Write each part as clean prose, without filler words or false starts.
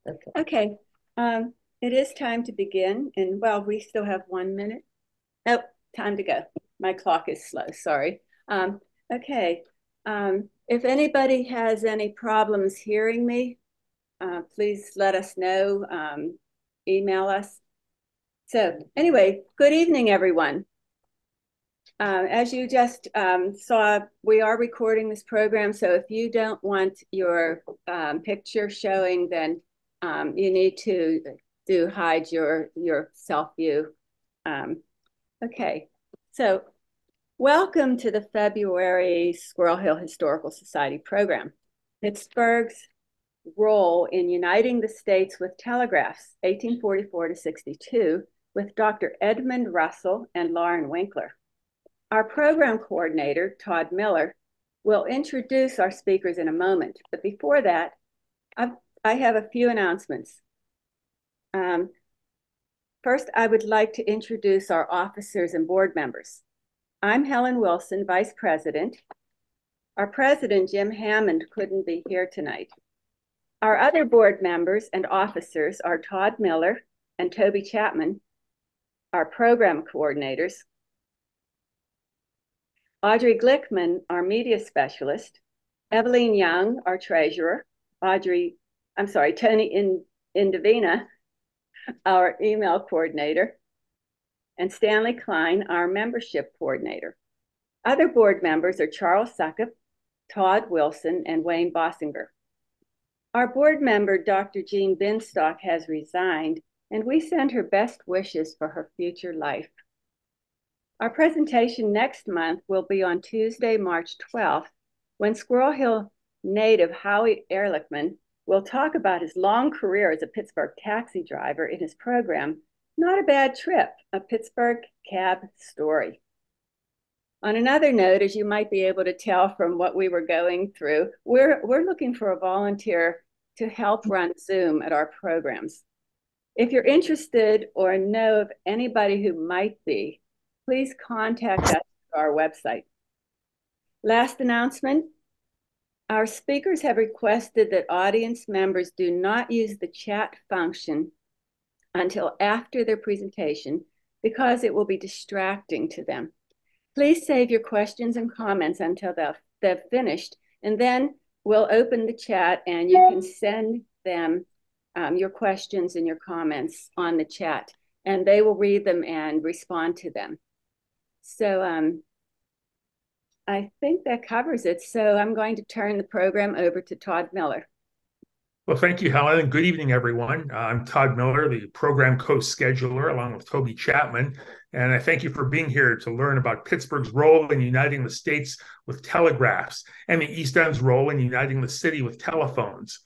Okay, it is time to begin, and well, we still have 1 minute. Oh, time to go. My clock is slow, sorry. Okay, if anybody has any problems hearing me, please let us know, email us. So anyway, good evening, everyone. As you just saw, we are recording this program, so if you don't want your picture showing, then you need to hide your self-view. Okay, so welcome to the February Squirrel Hill Historical Society program. Pittsburgh's role in uniting the states with telegraphs, 1844 to 62, with Dr. Edmund Russell and Lauren Winkler. Our program coordinator, Todd Miller, will introduce our speakers in a moment. But before that, I have a few announcements. First, I would like to introduce our officers and board members. I'm Helen Wilson, Vice President. Our President, Jim Hammond, couldn't be here tonight. Our other board members and officers are Todd Miller and Toby Chapman, our program coordinators. Audrey Glickman, our media specialist. Evelyn Young, our treasurer. Tony Indivina, our email coordinator. And Stanley Klein, our membership coordinator. Other board members are Charles Suckup, Todd Wilson, and Wayne Bossinger. Our board member, Dr. Jean Binstock, has resigned, and we send her best wishes for her future life. Our presentation next month will be on Tuesday, March 12th, when Squirrel Hill native Howie Ehrlichman will talk about his long career as a Pittsburgh taxi driver in his program, Not a Bad Trip, a Pittsburgh cab story. On another note, as you might be able to tell from what we were going through, we're looking for a volunteer to help run Zoom at our programs. If you're interested or know of anybody who might be, please contact us through our website. Last announcement, our speakers have requested that audience members do not use the chat function until after their presentation because it will be distracting to them. Please save your questions and comments until they've finished, and then we'll open the chat and you can send them your questions and your comments on the chat, and they will read them and respond to them. So I think that covers it. So I'm going to turn the program over to Todd Miller. Well, thank you, Helen, and good evening, everyone. I'm Todd Miller, the program co-scheduler, along with Toby Chapman, and I thank you for being here to learn about Pittsburgh's role in uniting the states with telegraphs and the East End's role in uniting the city with telephones.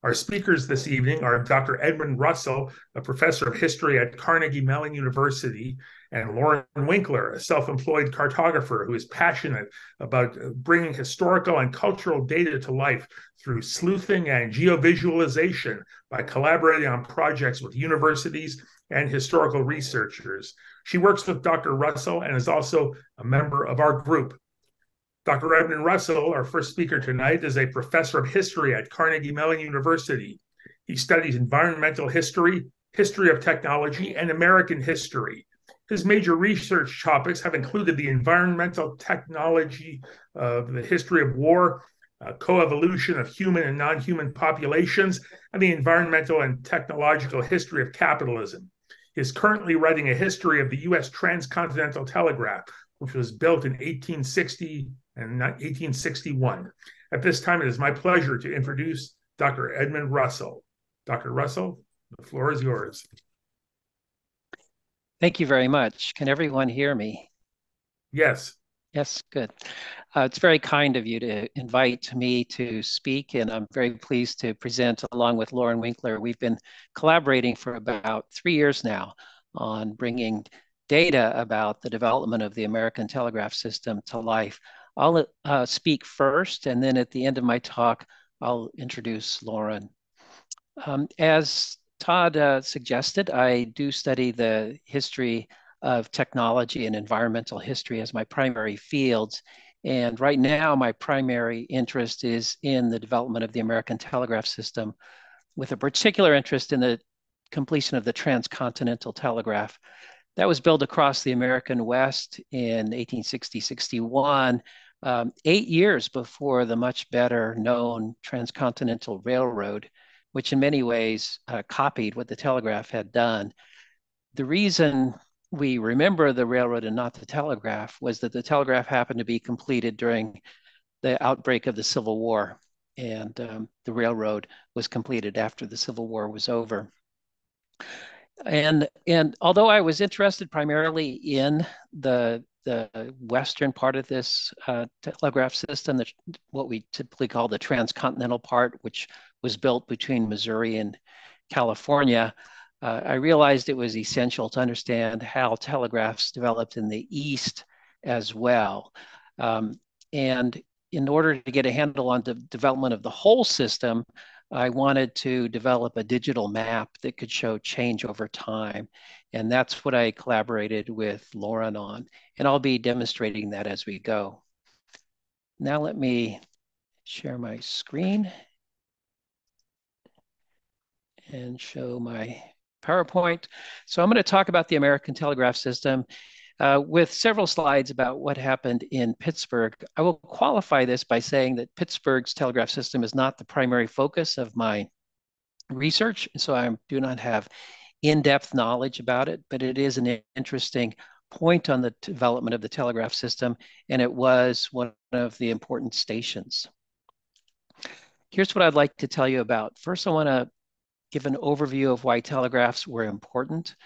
Our speakers this evening are Dr. Edmund Russell, a professor of history at Carnegie Mellon University, and Lauren Winkler, a self-employed cartographer who is passionate about bringing historical and cultural data to life through sleuthing and geovisualization by collaborating on projects with universities and historical researchers. She works with Dr. Russell and is also a member of our group. Dr. Edmund Russell, our first speaker tonight, is a professor of history at Carnegie Mellon University. He studies environmental history, history of technology, and American history. His major research topics have included the environmental technology of the history of war, coevolution of human and non-human populations, and the environmental and technological history of capitalism. He is currently writing a history of the U.S. transcontinental telegraph, which was built in 1860 and 1861. At this time, it is my pleasure to introduce Dr. Edmund Russell. Dr. Russell, the floor is yours. Thank you very much. Can everyone hear me? Yes. Yes, good. It's very kind of you to invite me to speak, and I'm very pleased to present along with Lauren Winkler. We've been collaborating for about 3 years now on bringing data about the development of the American telegraph system to life. I'll speak first, and then at the end of my talk, I'll introduce Lauren. As Todd suggested, I do study the history of technology and environmental history as my primary fields. And right now, my primary interest is in the development of the American telegraph system, with a particular interest in the completion of the transcontinental telegraph. That was built across the American West in 1860-61, 8 years before the much better known transcontinental railroad, which in many ways copied what the telegraph had done. The reason we remember the railroad and not the telegraph was that the telegraph happened to be completed during the outbreak of the Civil War, and the railroad was completed after the Civil War was over. And although I was interested primarily in the western part of this telegraph system, what we typically call the transcontinental part, which was built between Missouri and California, I realized it was essential to understand how telegraphs developed in the East as well. And in order to get a handle on the development of the whole system, I wanted to develop a digital map that could show change over time. And that's what I collaborated with Lauren on. And I'll be demonstrating that as we go. Now let me share my screen and show my PowerPoint. So I'm going to talk about the American telegraph system with several slides about what happened in Pittsburgh. I will qualify this by saying that Pittsburgh's telegraph system is not the primary focus of my research, so I do not have in-depth knowledge about it, but it is an interesting point on the development of the telegraph system, and it was one of the important stations. Here's what I'd like to tell you about. First, I want to give an overview of why telegraphs were important,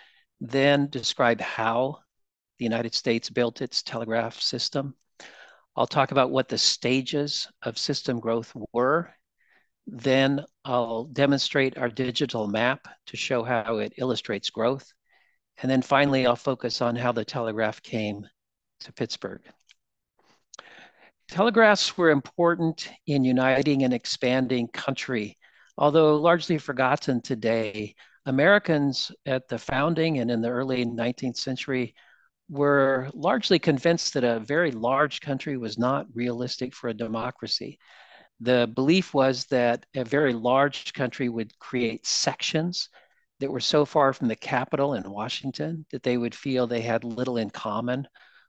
then describe how the United States built its telegraph system. I'll talk about what the stages of system growth were. Then I'll demonstrate our digital map to show how it illustrates growth. And then finally, I'll focus on how the telegraph came to Pittsburgh. Telegraphs were important in uniting and expanding country. Although largely forgotten today, Americans at the founding and in the early 19th century were largely convinced that a very large country was not realistic for a democracy. The belief was that a very large country would create sections that were so far from the capital in Washington that they would feel they had little in common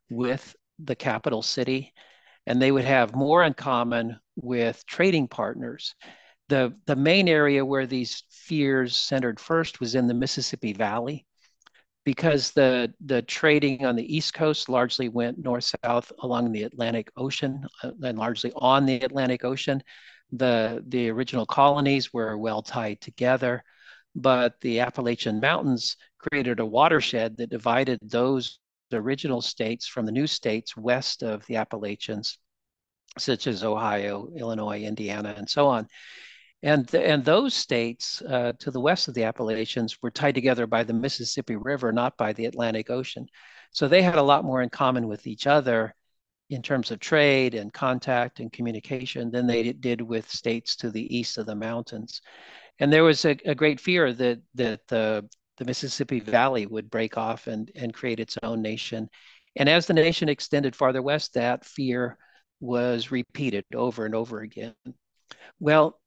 with the capital city, and they would have more in common with trading partners. The main area where these fears centered first was in the Mississippi Valley, because the trading on the East Coast largely went north-south along the Atlantic Ocean and largely on the Atlantic Ocean. The original colonies were well tied together, but the Appalachian Mountains created a watershed that divided those original states from the new states west of the Appalachians, such as Ohio, Illinois, Indiana, and so on. And those states to the west of the Appalachians were tied together by the Mississippi River, not by the Atlantic Ocean. So they had a lot more in common with each other in terms of trade and contact and communication than they did with states to the east of the mountains. And there was a great fear that the Mississippi Valley would break off and create its own nation. And as the nation extended farther west, that fear was repeated over and over again. Well,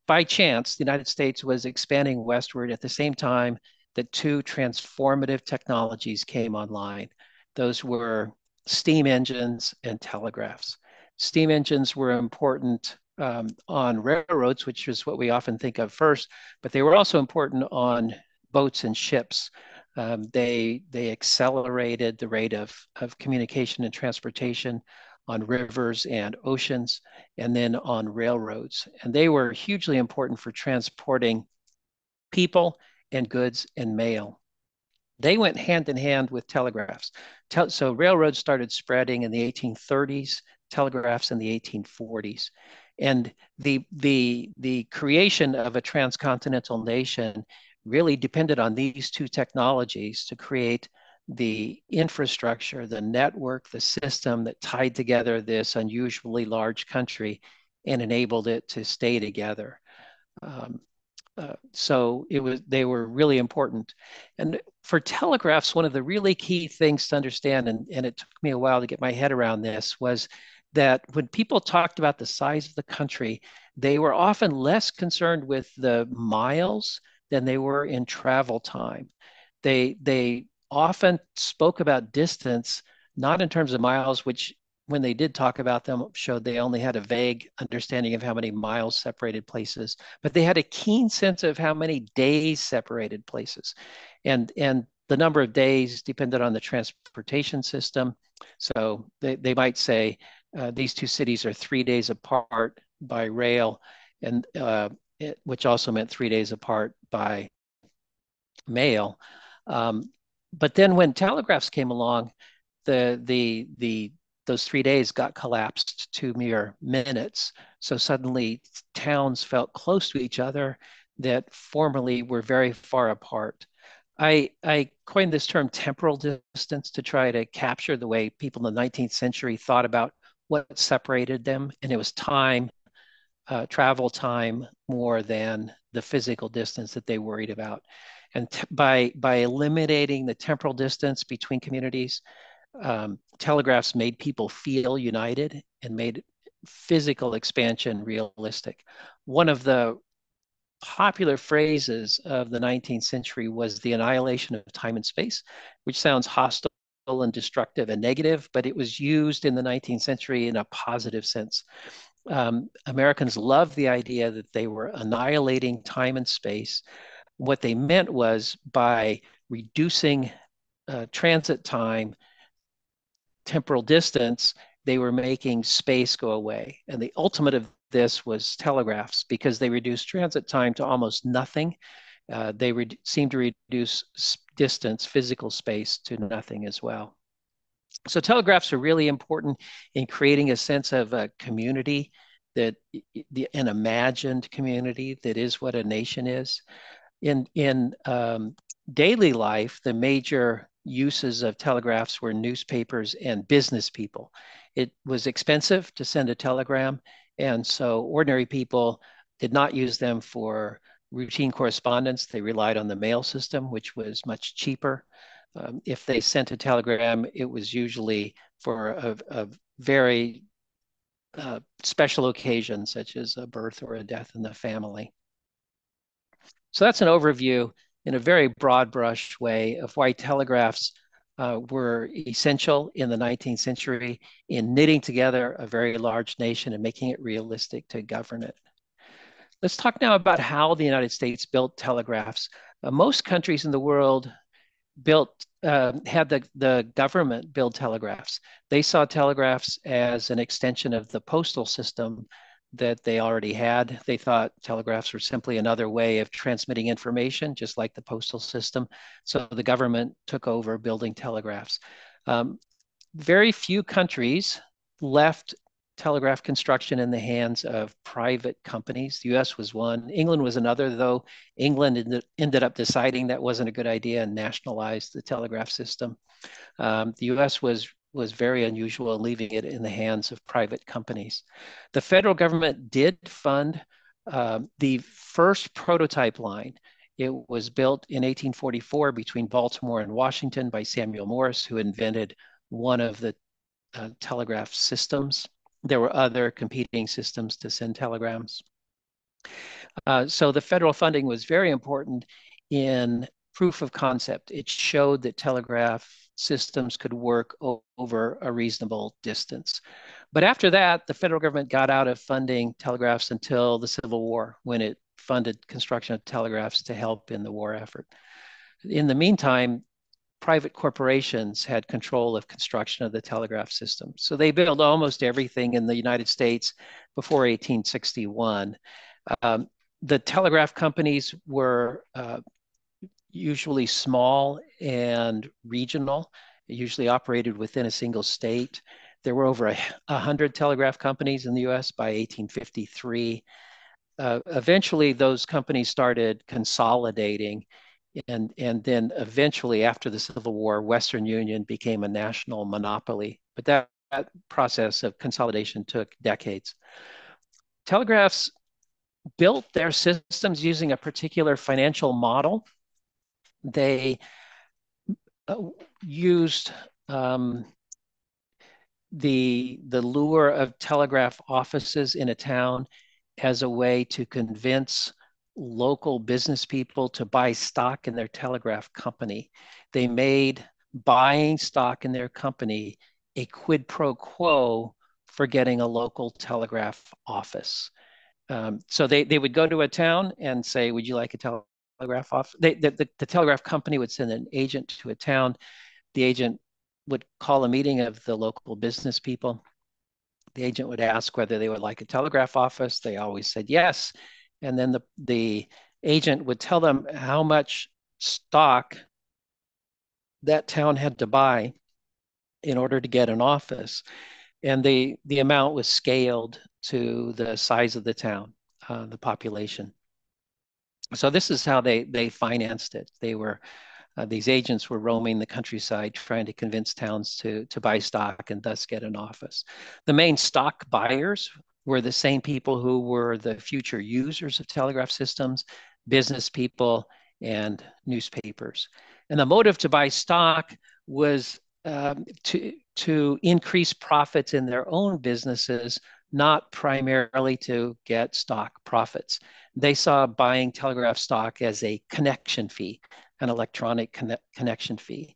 by chance, the United States was expanding westward at the same time that two transformative technologies came online. Those were steam engines and telegraphs. Steam engines were important on railroads, which is what we often think of first, but they were also important on boats and ships. They accelerated the rate of communication and transportation on rivers and oceans, and then on railroads. And they were hugely important for transporting people and goods and mail. They went hand in hand with telegraphs. So railroads started spreading in the 1830s, telegraphs in the 1840s. And the creation of a transcontinental nation really depended on these two technologies to create the infrastructure, the network, the system that tied together this unusually large country and enabled it to stay together. So they were really important. And for telegraphs, one of the really key things to understand, and it took me a while to get my head around this, was that when people talked about the size of the country, they were often less concerned with the miles than they were in travel time. They often spoke about distance, not in terms of miles, which when they did talk about them showed they only had a vague understanding of how many miles separated places, but they had a keen sense of how many days separated places. And the number of days depended on the transportation system. So they might say these two cities are 3 days apart by rail, and which also meant 3 days apart by mail. But then when telegraphs came along, those 3 days got collapsed to mere minutes. So suddenly towns felt close to each other that formerly were very far apart. I coined this term temporal distance to try to capture the way people in the 19th century thought about what separated them. And it was time, travel time, more than the physical distance that they worried about. And by eliminating the temporal distance between communities, telegraphs made people feel united and made physical expansion realistic. One of the popular phrases of the 19th century was the annihilation of time and space, which sounds hostile and destructive and negative, but it was used in the 19th century in a positive sense. Americans loved the idea that they were annihilating time and space. What they meant was by reducing transit time, temporal distance, they were making space go away. And the ultimate of this was telegraphs, because they reduced transit time to almost nothing. They seemed to reduce distance, physical space, to nothing as well. So telegraphs are really important in creating a sense of a community, that an imagined community that is what a nation is. In daily life, the major uses of telegraphs were newspapers and business people. It was expensive to send a telegram, and so ordinary people did not use them for routine correspondence. They relied on the mail system, which was much cheaper. If they sent a telegram, it was usually for a very special occasion, such as a birth or a death in the family. So that's an overview in a very broad brush way of why telegraphs were essential in the 19th century in knitting together a very large nation and making it realistic to govern it. Let's talk now about how the United States built telegraphs. Most countries in the world had the government build telegraphs. They saw telegraphs as an extension of the postal system that they already had. They thought telegraphs were simply another way of transmitting information, just like the postal system. So the government took over building telegraphs. Very few countries left telegraph construction in the hands of private companies. The US was one. England was another, though England ended up deciding that wasn't a good idea and nationalized the telegraph system. The US was very unusual, leaving it in the hands of private companies. The federal government did fund the first prototype line. It was built in 1844 between Baltimore and Washington by Samuel Morse, who invented one of the telegraph systems. There were other competing systems to send telegrams. So the federal funding was very important in proof of concept. It showed that telegraph systems could work over a reasonable distance. But after that, the federal government got out of funding telegraphs until the Civil War, when it funded construction of telegraphs to help in the war effort. In the meantime, private corporations had control of construction of the telegraph system. So they built almost everything in the United States before 1861. The telegraph companies were usually small and regional, usually operated within a single state. There were over 100 telegraph companies in the US by 1853. Eventually, those companies started consolidating, and then eventually, after the Civil War, Western Union became a national monopoly. But that process of consolidation took decades. Telegraphs built their systems using a particular financial model. They used the lure of telegraph offices in a town as a way to convince local business people to buy stock in their telegraph company. They made buying stock in their company a quid pro quo for getting a local telegraph office. So they would go to a town and say, would you like a telegraph office? The telegraph company would send an agent to a town. The agent would call a meeting of the local business people. The agent would ask whether they would like a telegraph office. They always said yes. And then the agent would tell them how much stock that town had to buy in order to get an office. And the amount was scaled to the size of the town, the population. So this is how they financed it. These agents were roaming the countryside trying to convince towns to buy stock and thus get an office. The main stock buyers were the same people who were the future users of telegraph systems, business people, and newspapers. And the motive to buy stock was to increase profits in their own businesses, not primarily to get stock profits. They saw buying telegraph stock as a connection fee, an electronic connection fee.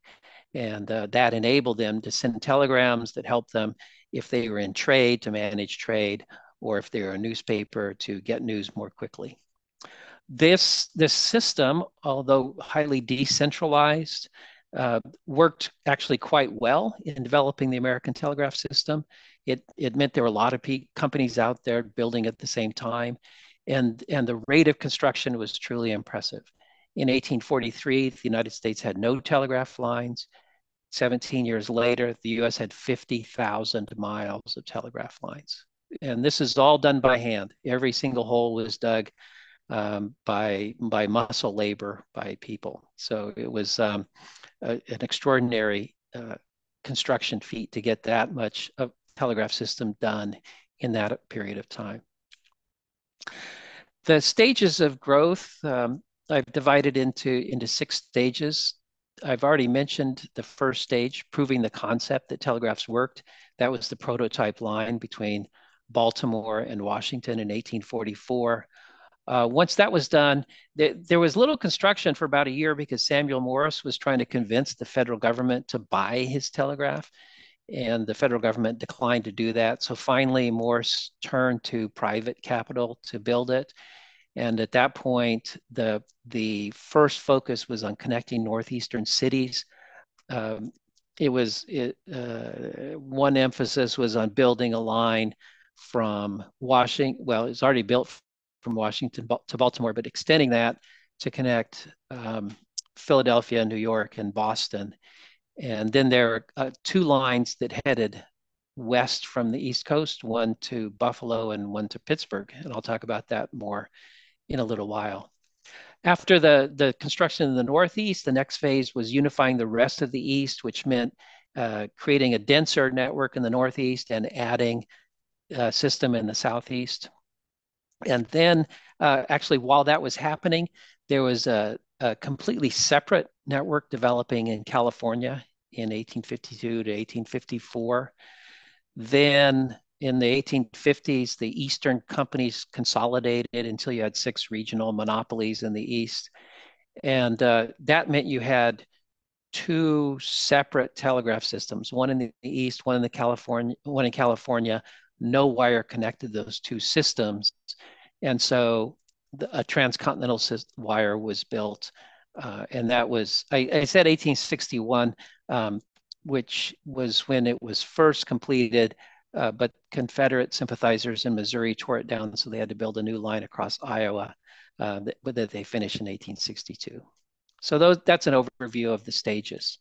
And that enabled them to send telegrams that helped them if they were in trade to manage trade, or if they were a newspaper to get news more quickly. This system, although highly decentralized, worked actually quite well in developing the American telegraph system. It meant there were a lot of companies out there building at the same time, and the rate of construction was truly impressive. In 1843, the United States had no telegraph lines. 17 years later, the US had 50,000 miles of telegraph lines. And this is all done by hand. Every single hole was dug by muscle labor by people. So it was an extraordinary construction feat to get that much of telegraph system done in that period of time. The stages of growth, I've divided into 6 stages. I've already mentioned the first stage, proving the concept that telegraphs worked. That was the prototype line between Baltimore and Washington in 1844. Once that was done, there was little construction for about a year because Samuel Morse was trying to convince the federal government to buy his telegraph, and the federal government declined to do that. So finally, Morse turned to private capital to build it. And at that point, the first focus was on connecting northeastern cities. One emphasis was on building a line from Washington. Well, it's already built from Washington to Baltimore, but extending that to connect Philadelphia, New York, and Boston. And then there are 2 lines that headed west from the East Coast, one to Buffalo and one to Pittsburgh. And I'll talk about that more in a little while. After the construction in the Northeast, the next phase was unifying the rest of the East, which meant creating a denser network in the Northeast and adding a system in the Southeast. And then actually, while that was happening, there was a completely separate network developing in California in 1852 to 1854. Then in the 1850s, the Eastern companies consolidated until you had 6 regional monopolies in the East. And that meant you had 2 separate telegraph systems, one in the East, one in California. No wire connected those 2 systems. And so a transcontinental wire was built. And that was, I said 1861, which was when it was first completed, but Confederate sympathizers in Missouri tore it down, so they had to build a new line across Iowa that they finished in 1862. So that's an overview of the stages.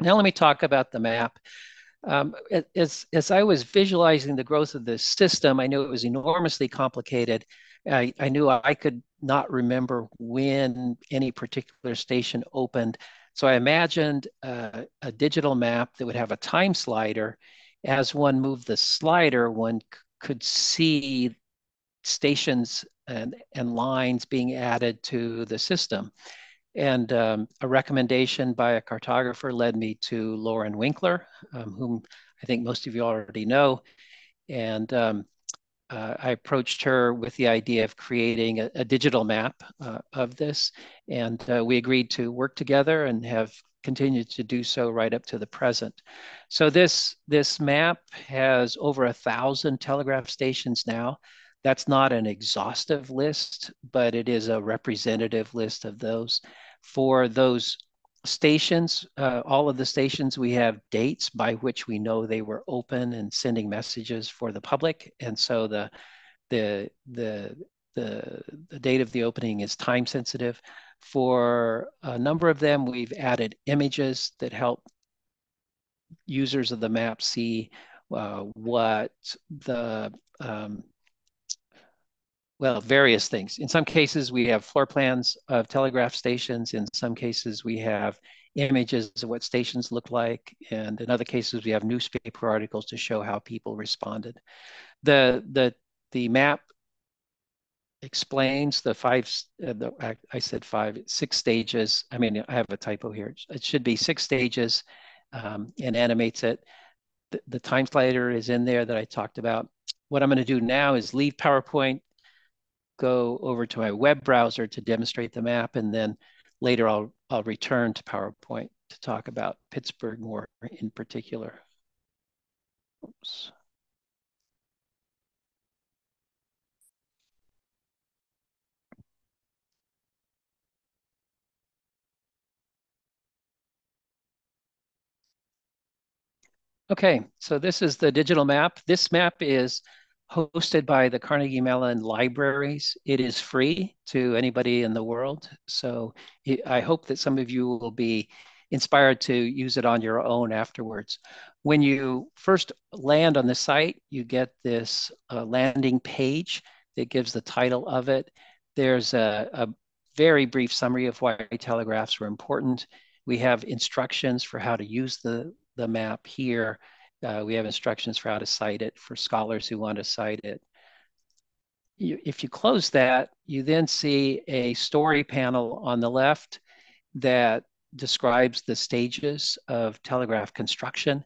Now let me talk about the map. As I was visualizing the growth of this system, I knew it was enormously complicated. I knew I could not remember when any particular station opened. So I imagined a digital map that would have a time slider. As one moved the slider, one could see stations and lines being added to the system. And a recommendation by a cartographer led me to Lauren Winkler, whom I think most of you already know. And I approached her with the idea of creating a digital map of this. And we agreed to work together and have continued to do so right up to the present. So this map has over 1,000 telegraph stations now. That's not an exhaustive list, but it is a representative list of those. For those stations, all of the stations, we have dates by which we know they were open and sending messages for the public. And so the date of the opening is time sensitive. For a number of them, we've added images that help users of the map see what the well, various things. In some cases, we have floor plans of telegraph stations. In some cases, we have images of what stations look like. And in other cases, we have newspaper articles to show how people responded. The map explains the I said six stages. I mean, I have a typo here. It should be 6 stages and animates it. The time slider is in there that I talked about. What I'm going to do now is leave PowerPoint, go over to my web browser to demonstrate the map, and then later I'll return to PowerPoint to talk about Pittsburgh more in particular. Oops. Okay, so this is the digital map. This map is hosted by the Carnegie Mellon libraries. It is free to anybody in the world. So I hope that some of you will be inspired to use it on your own afterwards. When you first land on the site, you get this landing page that gives the title of it. There's a very brief summary of why telegraphs were important. We have instructions for how to use the map here. We have instructions for how to cite it for scholars who want to cite it. If you close that, you then see a story panel on the left that describes the stages of telegraph construction.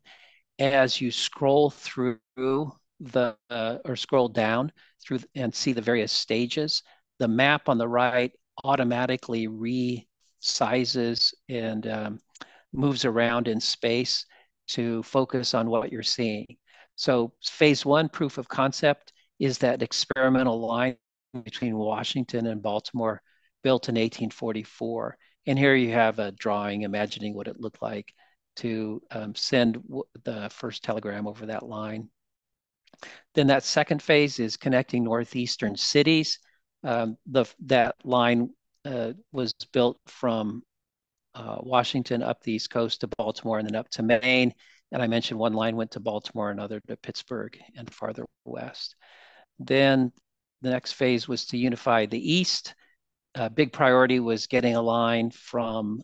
As you scroll through or scroll down through and see the various stages, the map on the right automatically resizes and moves around in space to focus on what you're seeing. So phase 1 proof of concept is that experimental line between Washington and Baltimore built in 1844. And here you have a drawing imagining what it looked like to send the first telegram over that line. Then that second phase is connecting northeastern cities. That line was built from Washington up the East Coast to Baltimore and then up to Maine. And I mentioned one line went to Baltimore, another to Pittsburgh and farther west. Then the next phase was to unify the East. A big priority was getting a line from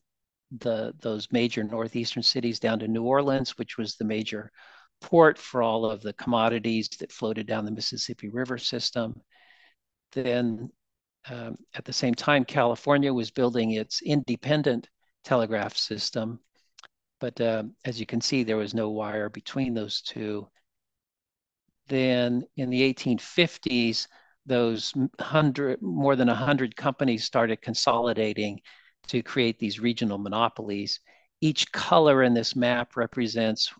those major northeastern cities down to New Orleans, which was the major port for all of the commodities that floated down the Mississippi River system. Then at the same time, California was building its independent telegraph system. But as you can see, there was no wire between those two. Then in the 1850s, those more than 100 companies started consolidating to create these regional monopolies. Each color in this map represents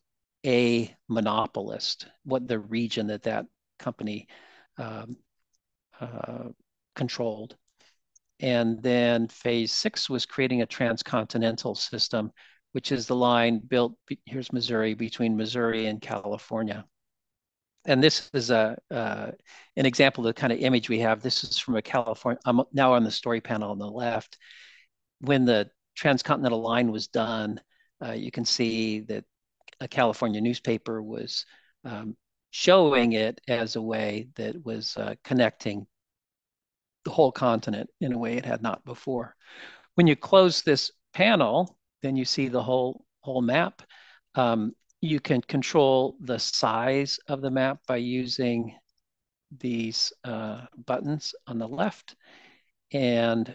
a monopolist, what the region that company controlled. And then phase 6 was creating a transcontinental system, which is the line built, here's Missouri, between Missouri and California. And this is an example of the kind of image we have. This is from a California, I'm now on the story panel on the left. When the transcontinental line was done, you can see that a California newspaper was showing it as a way that was connecting the whole continent in a way it had not before. When you close this panel, then you see the whole map. You can control the size of the map by using these buttons on the left. And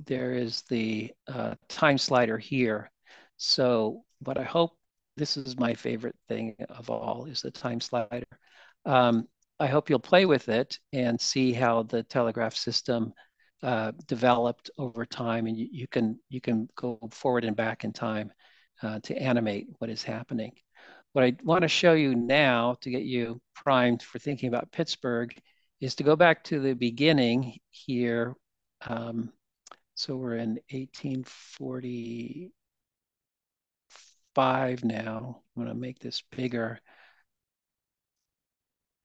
there is the time slider here. So what I hope this is my favorite thing of all, is the time slider. I hope you'll play with it and see how the telegraph system developed over time, and you can go forward and back in time to animate what is happening. What I want to show you now to get you primed for thinking about Pittsburgh is to go back to the beginning here. So we're in 1845 now. I'm going to make this bigger.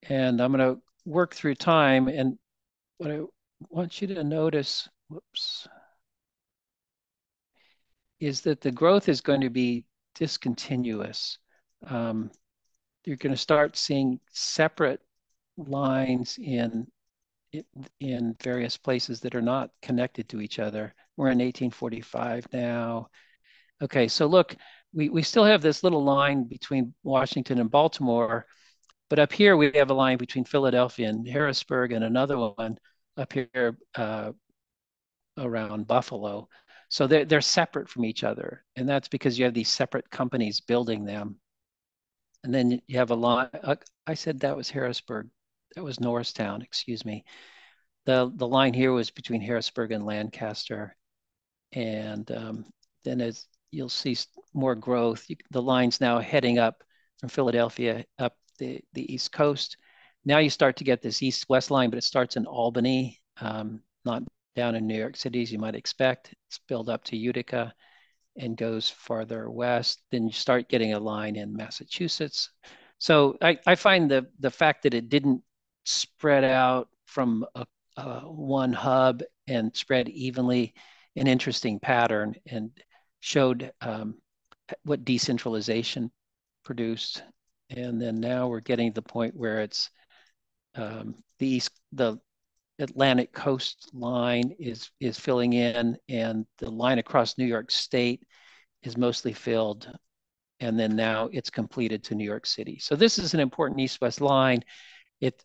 And I'm going to work through time. And what I want you to notice, whoops, is that the growth is going to be discontinuous. You're going to start seeing separate lines in various places that are not connected to each other. We're in 1845 now. Okay, so look, we still have this little line between Washington and Baltimore, but up here we have a line between Philadelphia and Harrisburg, and another one up here around Buffalo. So they're separate from each other, and that's because you have these separate companies building them. And then you have a line. I said that was Harrisburg. That was Norristown, excuse me. The line here was between Harrisburg and Lancaster. And then as you'll see more growth, the line's now heading up from Philadelphia up the East Coast. Now you start to get this east-west line, but it starts in Albany, not down in New York City as you might expect. It's built up to Utica and goes farther west. Then you start getting a line in Massachusetts. So I find the fact that it didn't spread out from one hub and spread evenly an interesting pattern, and showed what decentralization produced. And then now we're getting to the point where it's the Atlantic coast line is filling in, and the line across New York State is mostly filled. And then now it's completed to New York City. So this is an important east-west line. It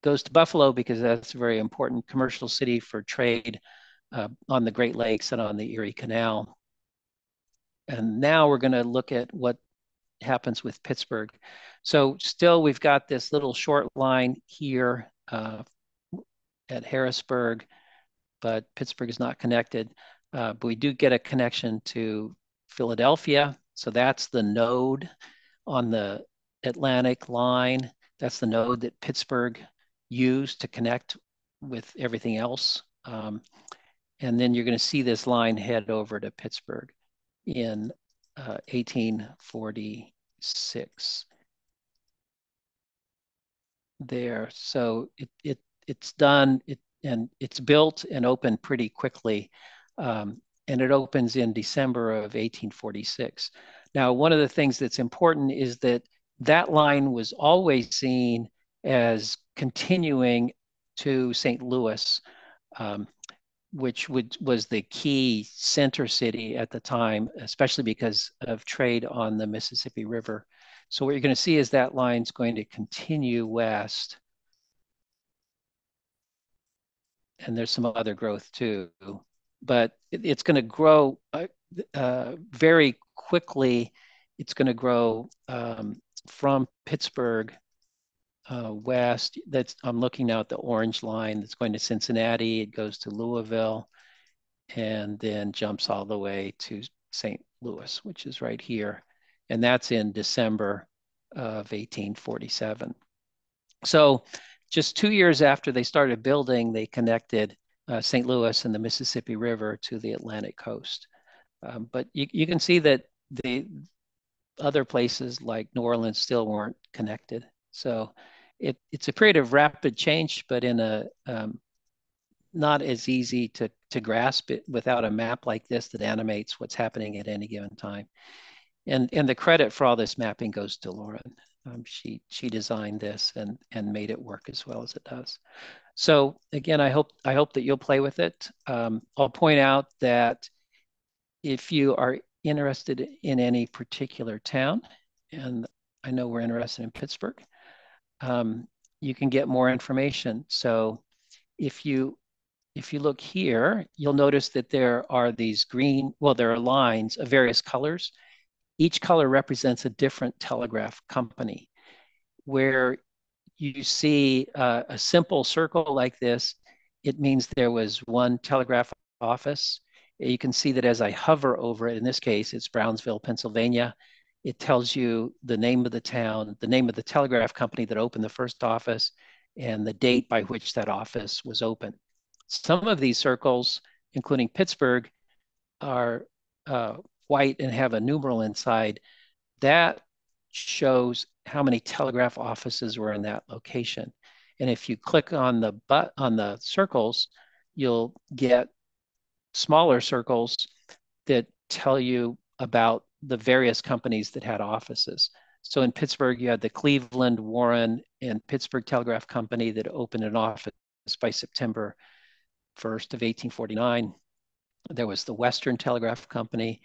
goes to Buffalo because that's a very important commercial city for trade on the Great Lakes and on the Erie Canal. And now we're going to look at what happens with Pittsburgh. So still we've got this little short line here at Harrisburg, but Pittsburgh is not connected. But we do get a connection to Philadelphia. So that's the node on the Atlantic line. That's the node that Pittsburgh used to connect with everything else. And then you're going to see this line head over to Pittsburgh in 1846 there. So it's done, and it's built and opened pretty quickly. And it opens in December of 1846. Now, one of the things that's important is that that line was always seen as continuing to St. Louis, which was the key center city at the time, especially because of trade on the Mississippi River. So what you're going to see is that line's going to continue west. And there's some other growth too, but it's going to grow very quickly. It's going to grow from Pittsburgh west. I'm looking now at the orange line that's going to Cincinnati. It goes to Louisville, and then jumps all the way to St. Louis, which is right here. And that's in December of 1847. So just 2 years after they started building, they connected St. Louis and the Mississippi River to the Atlantic coast. But you can see that the other places like New Orleans still weren't connected. So it's a period of rapid change, but in a not as easy to grasp it without a map like this that animates what's happening at any given time. And the credit for all this mapping goes to Lauren. She designed this and made it work as well as it does. So again, I hope that you'll play with it. I'll point out that if you are interested in any particular town, and I know we're interested in Pittsburgh, you can get more information. So if you look here, you'll notice that there are these there are lines of various colors. Each color represents a different telegraph company. Where you see a simple circle like this, it means there was one telegraph office. You can see that as I hover over it, in this case, it's Brownsville, Pennsylvania. It tells you the name of the town, the name of the telegraph company that opened the first office, and the date by which that office was open. Some of these circles, including Pittsburgh, are white and have a numeral inside. That shows how many telegraph offices were in that location. And if you click on the circles, you'll get smaller circles that tell you about the various companies that had offices. So in Pittsburgh, you had the Cleveland, Warren, and Pittsburgh Telegraph Company that opened an office by September 1st of 1849. There was the Western Telegraph Company,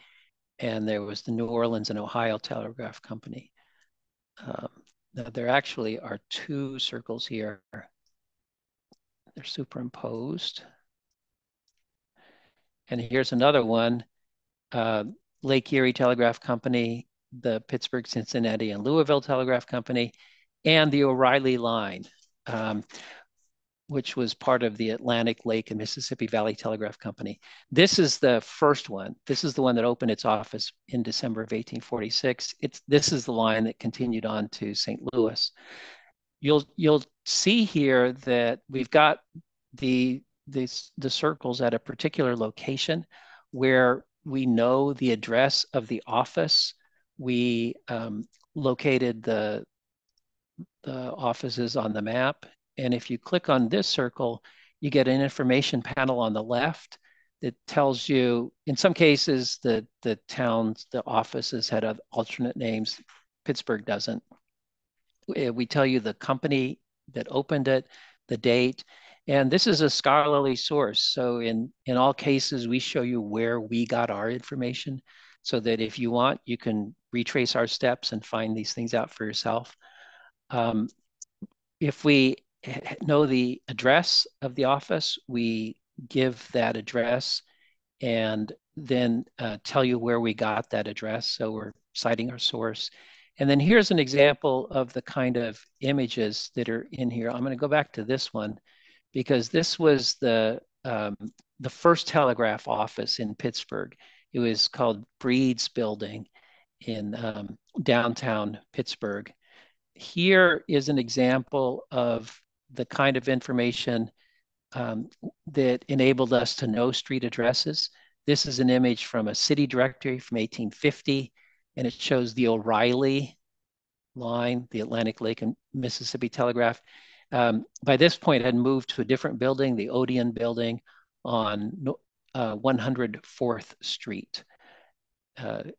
and there was the New Orleans and Ohio Telegraph Company. Now there actually are two circles here. They're superimposed. And here's another one, Lake Erie Telegraph Company, the Pittsburgh, Cincinnati, and Louisville Telegraph Company, and the O'Reilly line, which was part of the Atlantic Lake and Mississippi Valley Telegraph Company. This is the first one. This is the one that opened its office in December of 1846. This is the line that continued on to St. Louis. You'll see here that we've got the circles at a particular location where we know the address of the office. We located the offices on the map. And if you click on this circle, you get an information panel on the left that tells you, in some cases, the towns, the offices had alternate names. Pittsburgh doesn't. We tell you the company that opened it, the date, and this is a scholarly source. So in all cases, we show you where we got our information so that if you want, you can retrace our steps and find these things out for yourself. If we know the address of the office, we give that address and then tell you where we got that address. So we're citing our source. And then here's an example of the kind of images that are in here. I'm going to go back to this one because this was the first telegraph office in Pittsburgh. It was called Breed's Building in downtown Pittsburgh. Here is an example of the kind of information that enabled us to know street addresses. This is an image from a city directory from 1850, and it shows the O'Reilly line, the Atlantic Lake and Mississippi Telegraph. By this point, it had moved to a different building, the Odeon building on 104th Street. And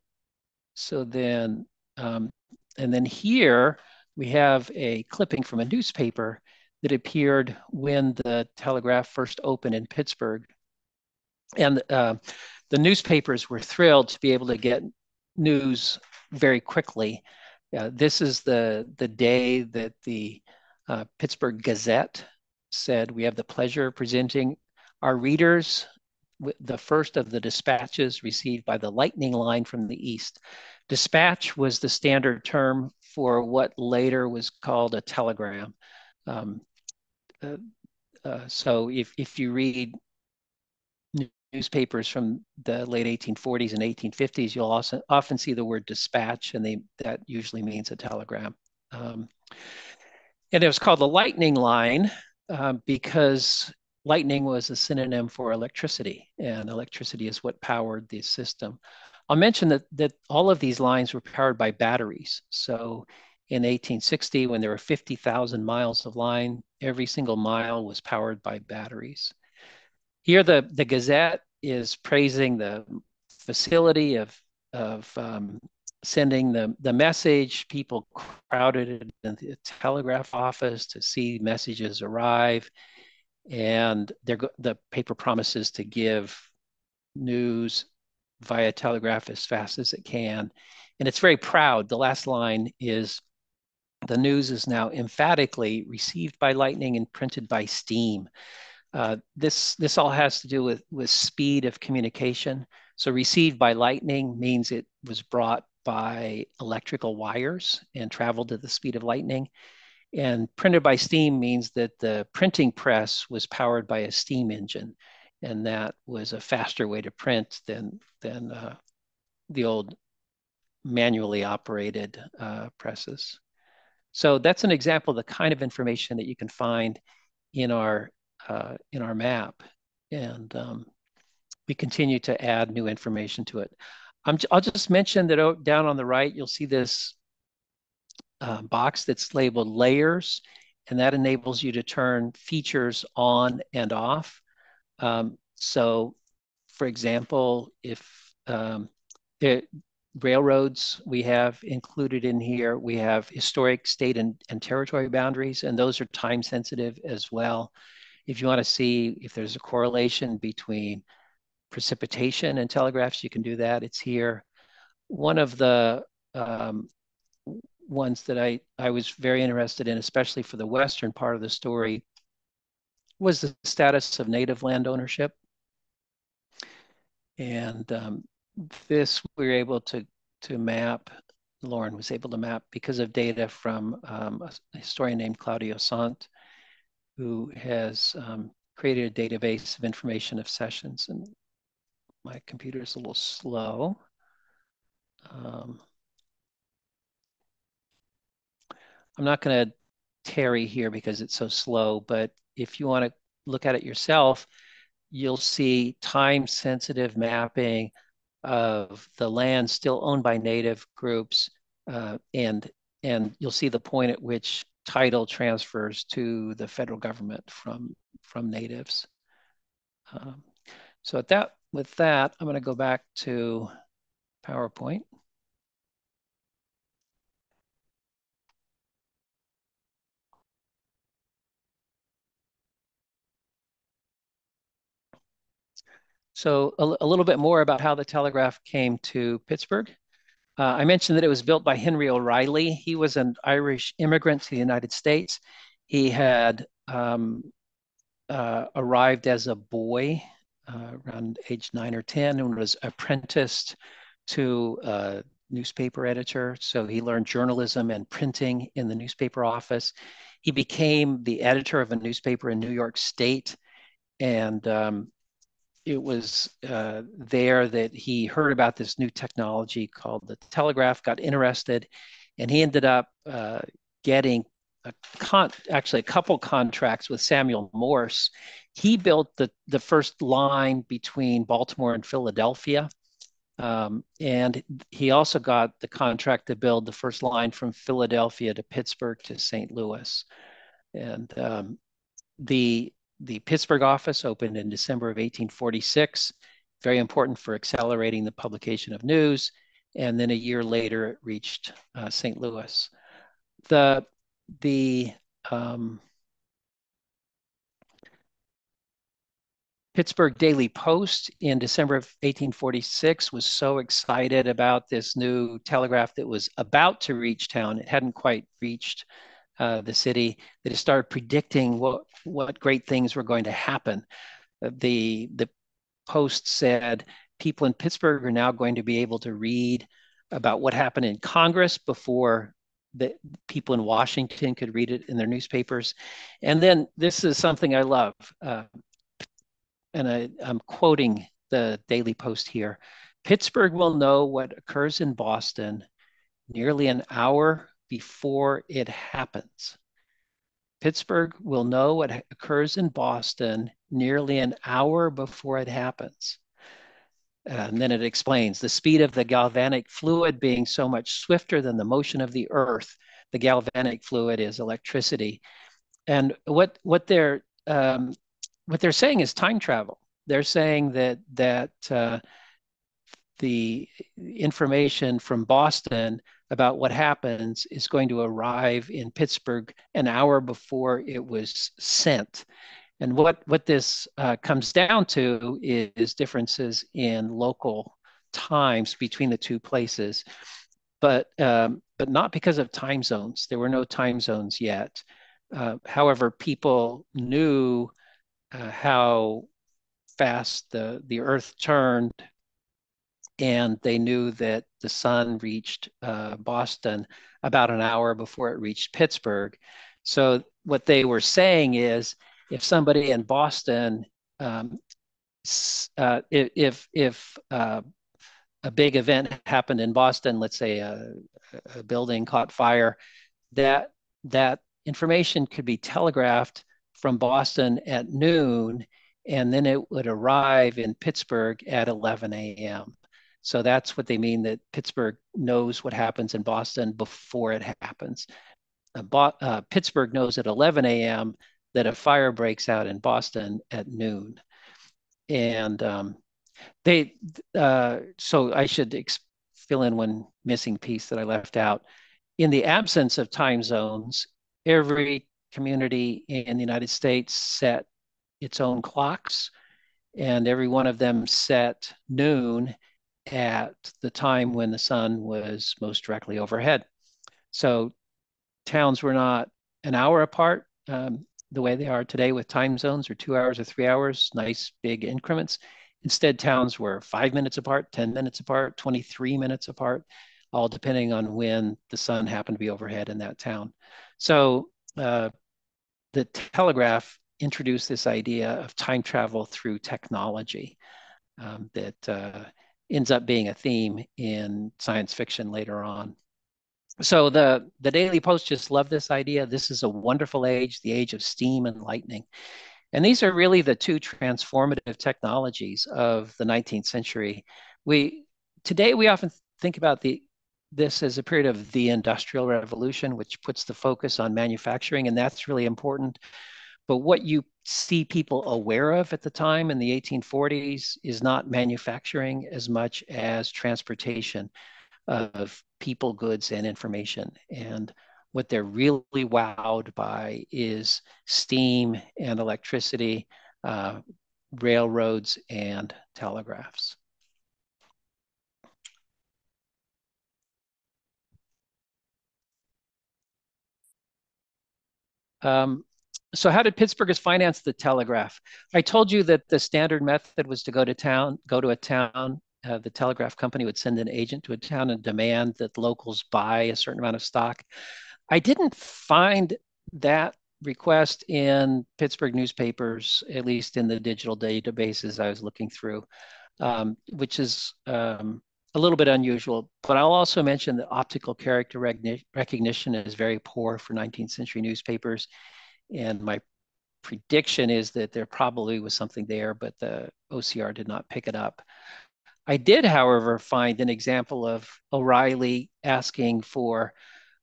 then here we have a clipping from a newspaper that appeared when the telegraph first opened in Pittsburgh. And the newspapers were thrilled to be able to get news very quickly. This is the day that the Pittsburgh Gazette said, "We have the pleasure of presenting our readers the first of the dispatches received by the Lightning Line from the East." Dispatch was the standard term for what later was called a telegram. So if you read newspapers from the late 1840s and 1850s, you'll also often see the word dispatch, and that usually means a telegram. And it was called the Lightning Line because lightning was a synonym for electricity, and electricity is what powered the system. I'll mention that all of these lines were powered by batteries. So in 1860, when there were 50,000 miles of line, every single mile was powered by batteries. Here, the Gazette is praising the facility of sending the message. People crowded in the telegraph office to see messages arrive, and the paper promises to give news via telegraph as fast as it can. And it's very proud. The last line is, "The news is now emphatically received by lightning and printed by steam." This all has to do with speed of communication. So received by lightning means it was brought by electrical wires and traveled at the speed of lightning. And printed by steam means that the printing press was powered by a steam engine, and that was a faster way to print than the old manually operated presses. So that's an example of the kind of information that you can find in our map, and we continue to add new information to it. I'll just mention that down on the right, you'll see this box that's labeled layers, and that enables you to turn features on and off. So, for example, if the railroads we have included in here, we have historic state and territory boundaries, and those are time sensitive as well. If you want to see if there's a correlation between precipitation and telegraphs, you can do that. It's here. One of the ones that I was very interested in, especially for the western part of the story, was the status of native land ownership. And this we were able to map, Lauren was able to map because of data from a historian named Claudio Sant, who has created a database of information of cessions. And my computer is a little slow. I'm not going to tarry here because it's so slow, but if you want to look at it yourself, you'll see time-sensitive mapping of the land still owned by native groups, and you'll see the point at which title transfers to the federal government from natives. So with that, I'm going to go back to PowerPoint. So a little bit more about how the telegraph came to Pittsburgh. I mentioned that it was built by Henry O'Reilly. He was an Irish immigrant to the United States. He had arrived as a boy around age 9 or 10 and was apprenticed to a newspaper editor. So he learned journalism and printing in the newspaper office. He became the editor of a newspaper in New York State, and it was there that he heard about this new technology called the telegraph, got interested, and he ended up getting actually a couple contracts with Samuel Morse. He built the first line between Baltimore and Philadelphia, and he also got the contract to build the first line from Philadelphia to Pittsburgh to St. Louis. And the Pittsburgh office opened in December of 1846, very important for accelerating the publication of news. And then a year later, it reached St. Louis. The Pittsburgh Daily Post in December of 1846 was so excited about this new telegraph that was about to reach town. It hadn't quite reached the city, that it started predicting what great things were going to happen. The Post said people in Pittsburgh are now going to be able to read about what happened in Congress before the people in Washington could read it in their newspapers. And then this is something I love, and I'm quoting the Daily Post here. Pittsburgh will know what occurs in Boston nearly an hour before it happens. Pittsburgh will know what occurs in Boston nearly an hour before it happens. And then it explains the speed of the galvanic fluid being so much swifter than the motion of the earth. The galvanic fluid is electricity. And what they're saying is time travel. They're saying that the information from Boston about what happens is going to arrive in Pittsburgh an hour before it was sent. And what this comes down to is differences in local times between the two places, but not because of time zones. There were no time zones yet. However, people knew how fast the Earth turned and they knew that the sun reached Boston about an hour before it reached Pittsburgh. So what they were saying is, if somebody in Boston, if a big event happened in Boston, let's say a building caught fire, that information could be telegraphed from Boston at noon, and then it would arrive in Pittsburgh at 11 a.m. So that's what they mean, that Pittsburgh knows what happens in Boston before it happens. Pittsburgh knows at 11 a.m. that a fire breaks out in Boston at noon. And so I should fill in one missing piece that I left out. In the absence of time zones, every community in the United States set its own clocks, and every one of them set noon at the time when the sun was most directly overhead. So towns were not an hour apart the way they are today with time zones, or 2 hours or 3 hours, nice big increments. Instead, towns were 5 minutes apart, 10 minutes apart, 23 minutes apart, all depending on when the sun happened to be overhead in that town. So the telegraph introduced this idea of time travel through technology that ends up being a theme in science fiction later on. So the Daily Post just loved this idea. This is a wonderful age, the age of steam and lightning. And these are really the two transformative technologies of the 19th century. Today we often think about this as a period of the Industrial Revolution, which puts the focus on manufacturing, and that's really important. But what you see people aware of at the time in the 1840s is not manufacturing as much as transportation of people, goods, and information. And what they're really wowed by is steam and electricity, railroads, and telegraphs. So how did Pittsburghers finance the telegraph? I told you that the standard method was to go to a town. The telegraph company would send an agent to a town and demand that locals buy a certain amount of stock. I didn't find that request in Pittsburgh newspapers, at least in the digital databases I was looking through, which is a little bit unusual. But I'll also mention that optical character recognition is very poor for 19th century newspapers. And my prediction is that there probably was something there, but the OCR did not pick it up. I did, however, find an example of O'Reilly asking for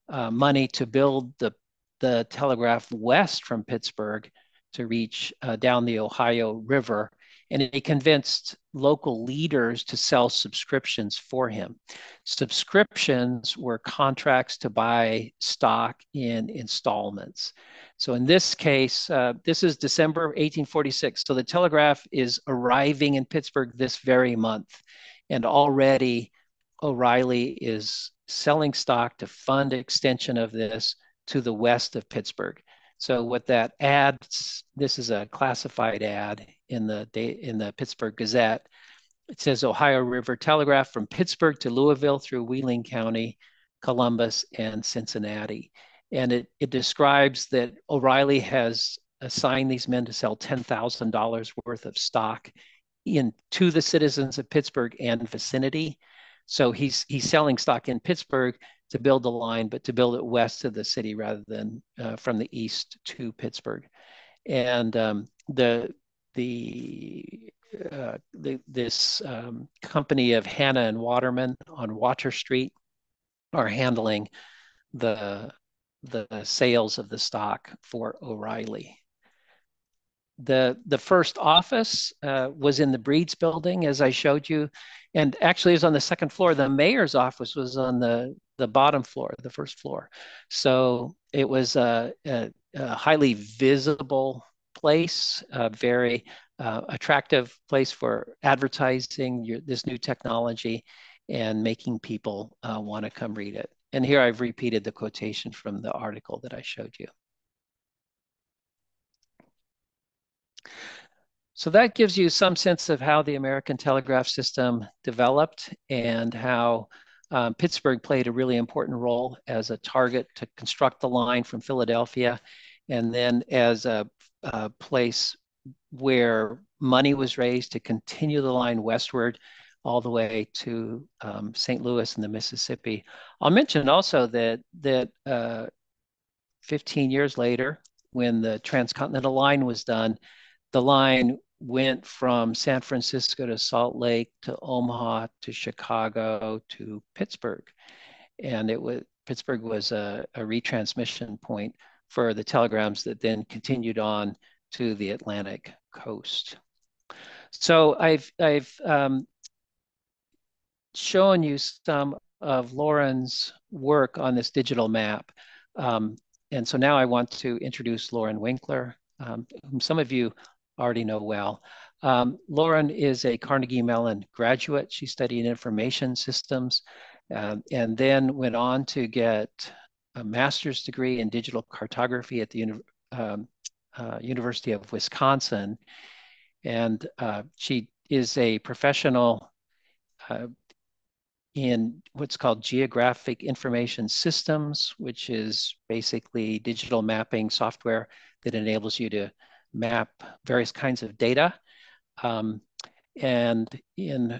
money to build the telegraph west from Pittsburgh to reach down the Ohio River. And he convinced local leaders to sell subscriptions for him. Subscriptions were contracts to buy stock in installments. So in this case, this is December 1846. So the telegraph is arriving in Pittsburgh this very month. And already O'Reilly is selling stock to fund extension of this to the west of Pittsburgh. So what that ad, this is a classified ad in the Pittsburgh Gazette. It says Ohio River Telegraph from Pittsburgh to Louisville through Wheeling County, Columbus, and Cincinnati. And it describes that O'Reilly has assigned these men to sell $10,000 worth of stock to the citizens of Pittsburgh and vicinity. So he's selling stock in Pittsburgh to build the line, but to build it west of the city rather than from the east to Pittsburgh. And this company of Hanna and Waterman on Water Street are handling the sales of the stock for O'Reilly. The first office was in the Breeds building, as I showed you, and actually is on the second floor. The mayor's office was on the bottom floor, the first floor. So it was a highly visible place, a very attractive place for advertising this new technology and making people want to come read it. And here I've repeated the quotation from the article that I showed you. So that gives you some sense of how the American telegraph system developed and how Pittsburgh played a really important role as a target to construct the line from Philadelphia, and then as a place where money was raised to continue the line westward all the way to St. Louis and the Mississippi. I'll mention also that 15 years later, when the transcontinental line was done, the line went from San Francisco to Salt Lake to Omaha to Chicago to Pittsburgh. And Pittsburgh was a retransmission point for the telegrams that then continued on to the Atlantic coast. So I've shown you some of Lauren's work on this digital map. And so now I want to introduce Lauren Winkler, whom some of you already know well. Lauren is a Carnegie Mellon graduate. She studied information systems and then went on to get a master's degree in digital cartography at the University of Wisconsin. And she is a professional in what's called geographic information systems, which is basically digital mapping software that enables you to map various kinds of data. And in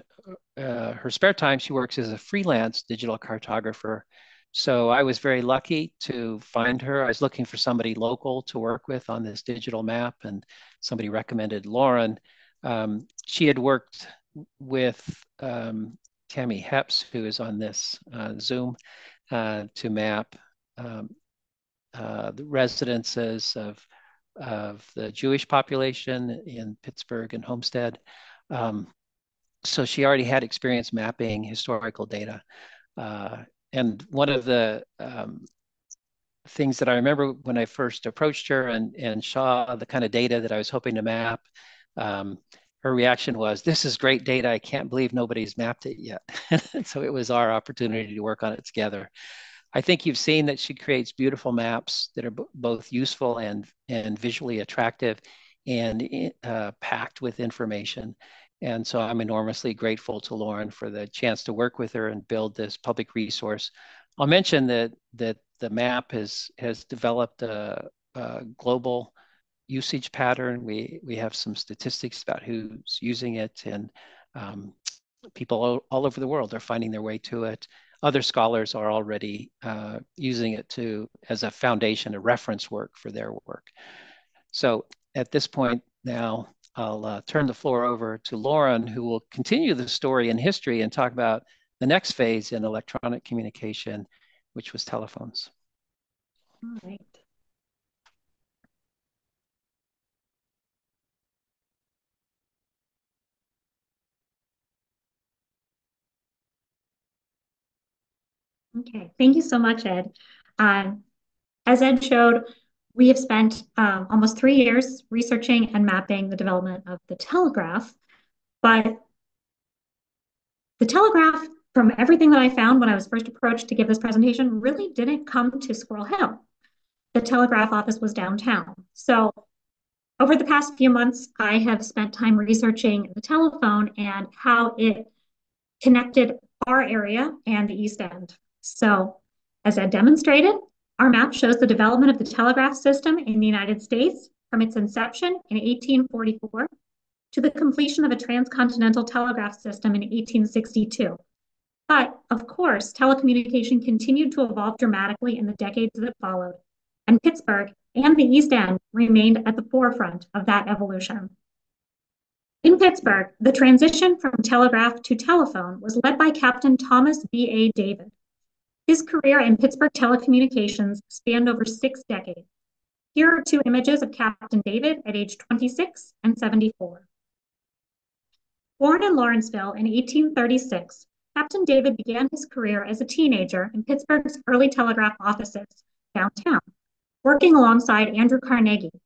her spare time, she works as a freelance digital cartographer. So I was very lucky to find her. I was looking for somebody local to work with on this digital map, and somebody recommended Lauren. She had worked with Tammy Heps, who is on this Zoom, to map the residences of the Jewish population in Pittsburgh and Homestead. So she already had experience mapping historical data. And one of the things that I remember when I first approached her and saw the kind of data that I was hoping to map, her reaction was, "This is great data. I can't believe nobody's mapped it yet." So it was our opportunity to work on it together. I think you've seen that she creates beautiful maps that are both useful and visually attractive and packed with information. And so I'm enormously grateful to Lauren for the chance to work with her and build this public resource. I'll mention that the map has developed a global usage pattern. We have some statistics about who's using it, and people all over the world are finding their way to it. Other scholars are already using it as a foundation, a reference work for their work. So at this point now, I'll turn the floor over to Lauren, who will continue the story in history and talk about the next phase in electronic communication, which was telephones. All right. Okay, thank you so much, Ed. As Ed showed, we have spent almost 3 years researching and mapping the development of the telegraph, but the telegraph, from everything that I found when I was first approached to give this presentation, really didn't come to Squirrel Hill. The telegraph office was downtown. So over the past few months, I have spent time researching the telephone and how it connected our area and the East End. So as Ed demonstrated, our map shows the development of the telegraph system in the United States from its inception in 1844 to the completion of a transcontinental telegraph system in 1862. But of course, telecommunication continued to evolve dramatically in the decades that followed, and Pittsburgh and the East End remained at the forefront of that evolution. In Pittsburgh, the transition from telegraph to telephone was led by Captain Thomas B.A. David. His career in Pittsburgh telecommunications spanned over 6 decades. Here are 2 images of Captain David at age 26 and 74. Born in Lawrenceville in 1836, Captain David began his career as a teenager in Pittsburgh's early telegraph offices downtown, working alongside Andrew Carnegie,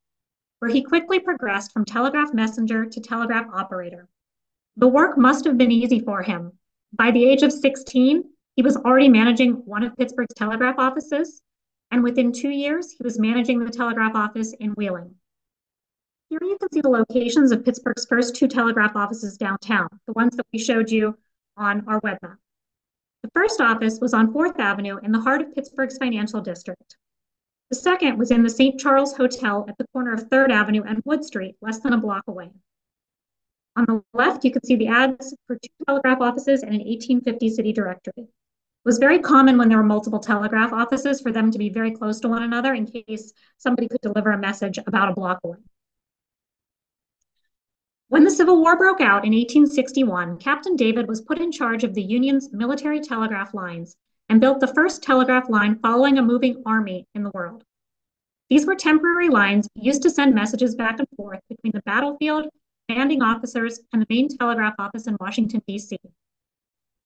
where he quickly progressed from telegraph messenger to telegraph operator. The work must have been easy for him. By the age of 16, he was already managing one of Pittsburgh's telegraph offices, and within 2 years, he was managing the telegraph office in Wheeling. Here you can see the locations of Pittsburgh's first two telegraph offices downtown, the ones that we showed you on our web map. The first office was on 4th Avenue in the heart of Pittsburgh's financial district. The second was in the St. Charles Hotel at the corner of 3rd Avenue and Wood Street, less than a block away. On the left, you can see the ads for 2 telegraph offices and an 1850 city directory. It was very common when there were multiple telegraph offices for them to be very close to one another in case somebody could deliver a message about a block away. When the Civil War broke out in 1861, Captain David was put in charge of the Union's military telegraph lines and built the first telegraph line following a moving army in the world. These were temporary lines used to send messages back and forth between the battlefield, commanding officers, and the main telegraph office in Washington, D.C.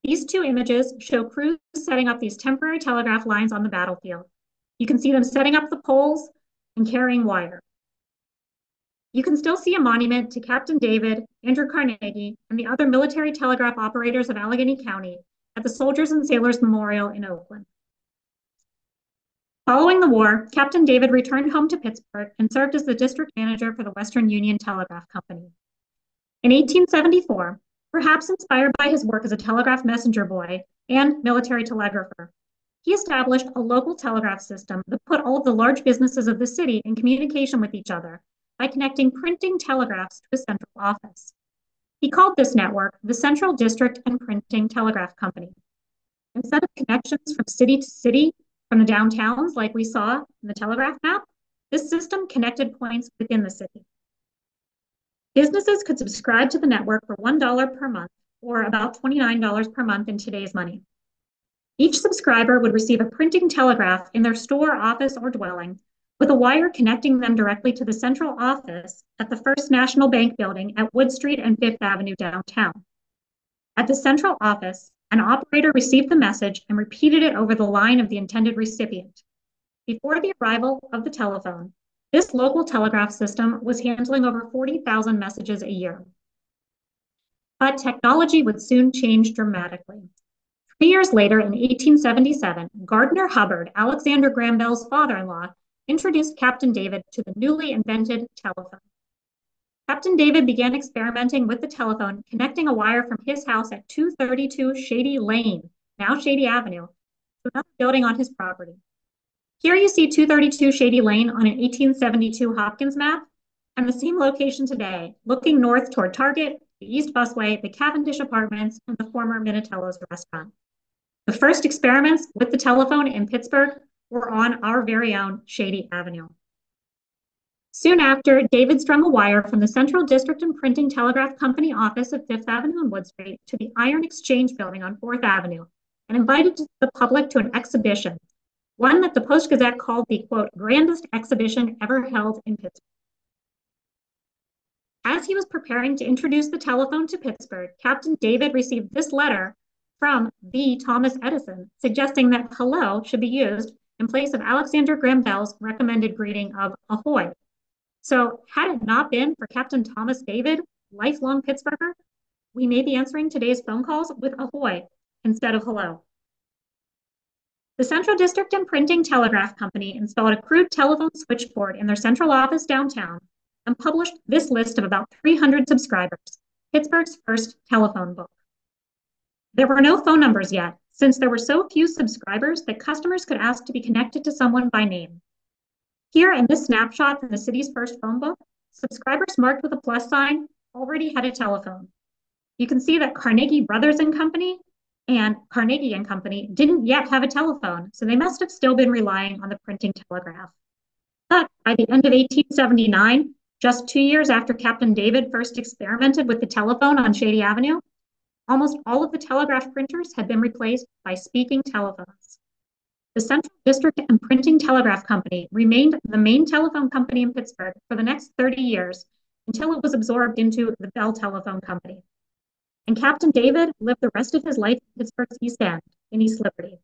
These 2 images show crews setting up these temporary telegraph lines on the battlefield. You can see them setting up the poles and carrying wire. You can still see a monument to Captain David, Andrew Carnegie, and the other military telegraph operators of Allegheny County at the Soldiers and Sailors Memorial in Oakland. Following the war, Captain David returned home to Pittsburgh and served as the district manager for the Western Union Telegraph Company. In 1874, perhaps inspired by his work as a telegraph messenger boy and military telegrapher, he established a local telegraph system that put all of the large businesses of the city in communication with each other by connecting printing telegraphs to a central office. He called this network the Central District and Printing Telegraph Company. Instead of connections from city to city, from the downtowns like we saw in the telegraph map, this system connected points within the city. Businesses could subscribe to the network for $1 per month, or about $29 per month in today's money. Each subscriber would receive a printing telegraph in their store, office, or dwelling, with a wire connecting them directly to the central office at the First National Bank building at Wood Street and 5th Avenue downtown. At the central office, an operator received the message and repeated it over the line of the intended recipient. Before the arrival of the telephone, this local telegraph system was handling over 40,000 messages a year. But technology would soon change dramatically. 3 years later, in 1877, Gardner Hubbard, Alexander Graham Bell's father-in-law, introduced Captain David to the newly invented telephone. Captain David began experimenting with the telephone, connecting a wire from his house at 232 Shady Lane, now Shady Avenue, to another building on his property. Here you see 232 Shady Lane on an 1872 Hopkins map, and the same location today, looking north toward Target, the East Busway, the Cavendish Apartments, and the former Minatello's restaurant. The first experiments with the telephone in Pittsburgh were on our very own Shady Avenue. Soon after, David strung a wire from the Central District and Printing Telegraph Company office at 5th Avenue and Wood Street to the Iron Exchange building on 4th Avenue and invited the public to an exhibition, one that the Post-Gazette called the, quote, grandest exhibition ever held in Pittsburgh. As he was preparing to introduce the telephone to Pittsburgh, Captain David received this letter from the Thomas Edison, suggesting that hello should be used in place of Alexander Graham Bell's recommended greeting of ahoy. So had it not been for Captain Thomas David, lifelong Pittsburgher, we may be answering today's phone calls with ahoy instead of hello. The Central District and Printing Telegraph Company installed a crude telephone switchboard in their central office downtown and published this list of about 300 subscribers, Pittsburgh's first telephone book. There were no phone numbers yet, since there were so few subscribers that customers could ask to be connected to someone by name. Here in this snapshot from the city's first phone book, subscribers marked with a plus sign already had a telephone. You can see that Carnegie Brothers and Company and Carnegie and Company didn't yet have a telephone, so they must have still been relying on the printing telegraph. But by the end of 1879, just 2 years after Captain David first experimented with the telephone on Shady Avenue, almost all of the telegraph printers had been replaced by speaking telephones. The Central District and Printing Telegraph Company remained the main telephone company in Pittsburgh for the next 30 years until it was absorbed into the Bell Telephone Company. And Captain David lived the rest of his life in Pittsburgh's East End, in East Liberty.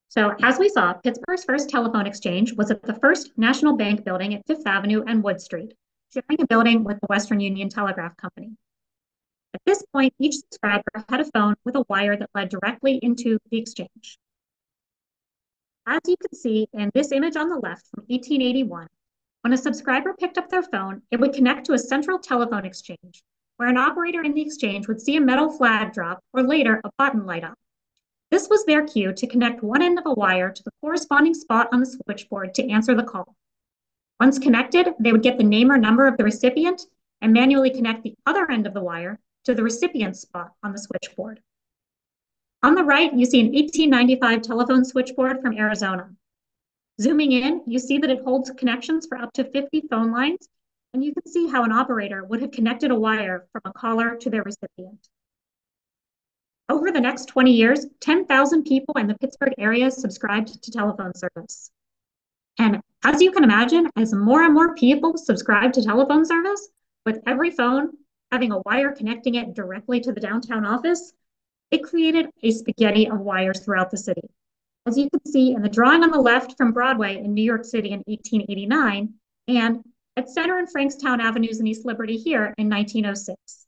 So as we saw, Pittsburgh's first telephone exchange was at the First National Bank building at 5th Avenue and Wood Street, sharing a building with the Western Union Telegraph Company. At this point, each subscriber had a phone with a wire that led directly into the exchange. As you can see in this image on the left from 1881, when a subscriber picked up their phone, it would connect to a central telephone exchange, where an operator in the exchange would see a metal flag drop or later a button light up. This was their cue to connect one end of a wire to the corresponding spot on the switchboard to answer the call. Once connected, they would get the name or number of the recipient and manually connect the other end of the wire to the recipient's spot on the switchboard. On the right, you see an 1895 telephone switchboard from Arizona. Zooming in, you see that it holds connections for up to 50 phone lines, and you can see how an operator would have connected a wire from a caller to their recipient. Over the next 20 years, 10,000 people in the Pittsburgh area subscribed to telephone service. And as you can imagine, as more and more people subscribe to telephone service, with every phone having a wire connecting it directly to the downtown office, it created a spaghetti of wires throughout the city. As you can see in the drawing on the left from Broadway in New York City in 1889, and at Center and Frankstown Avenues in East Liberty here in 1906.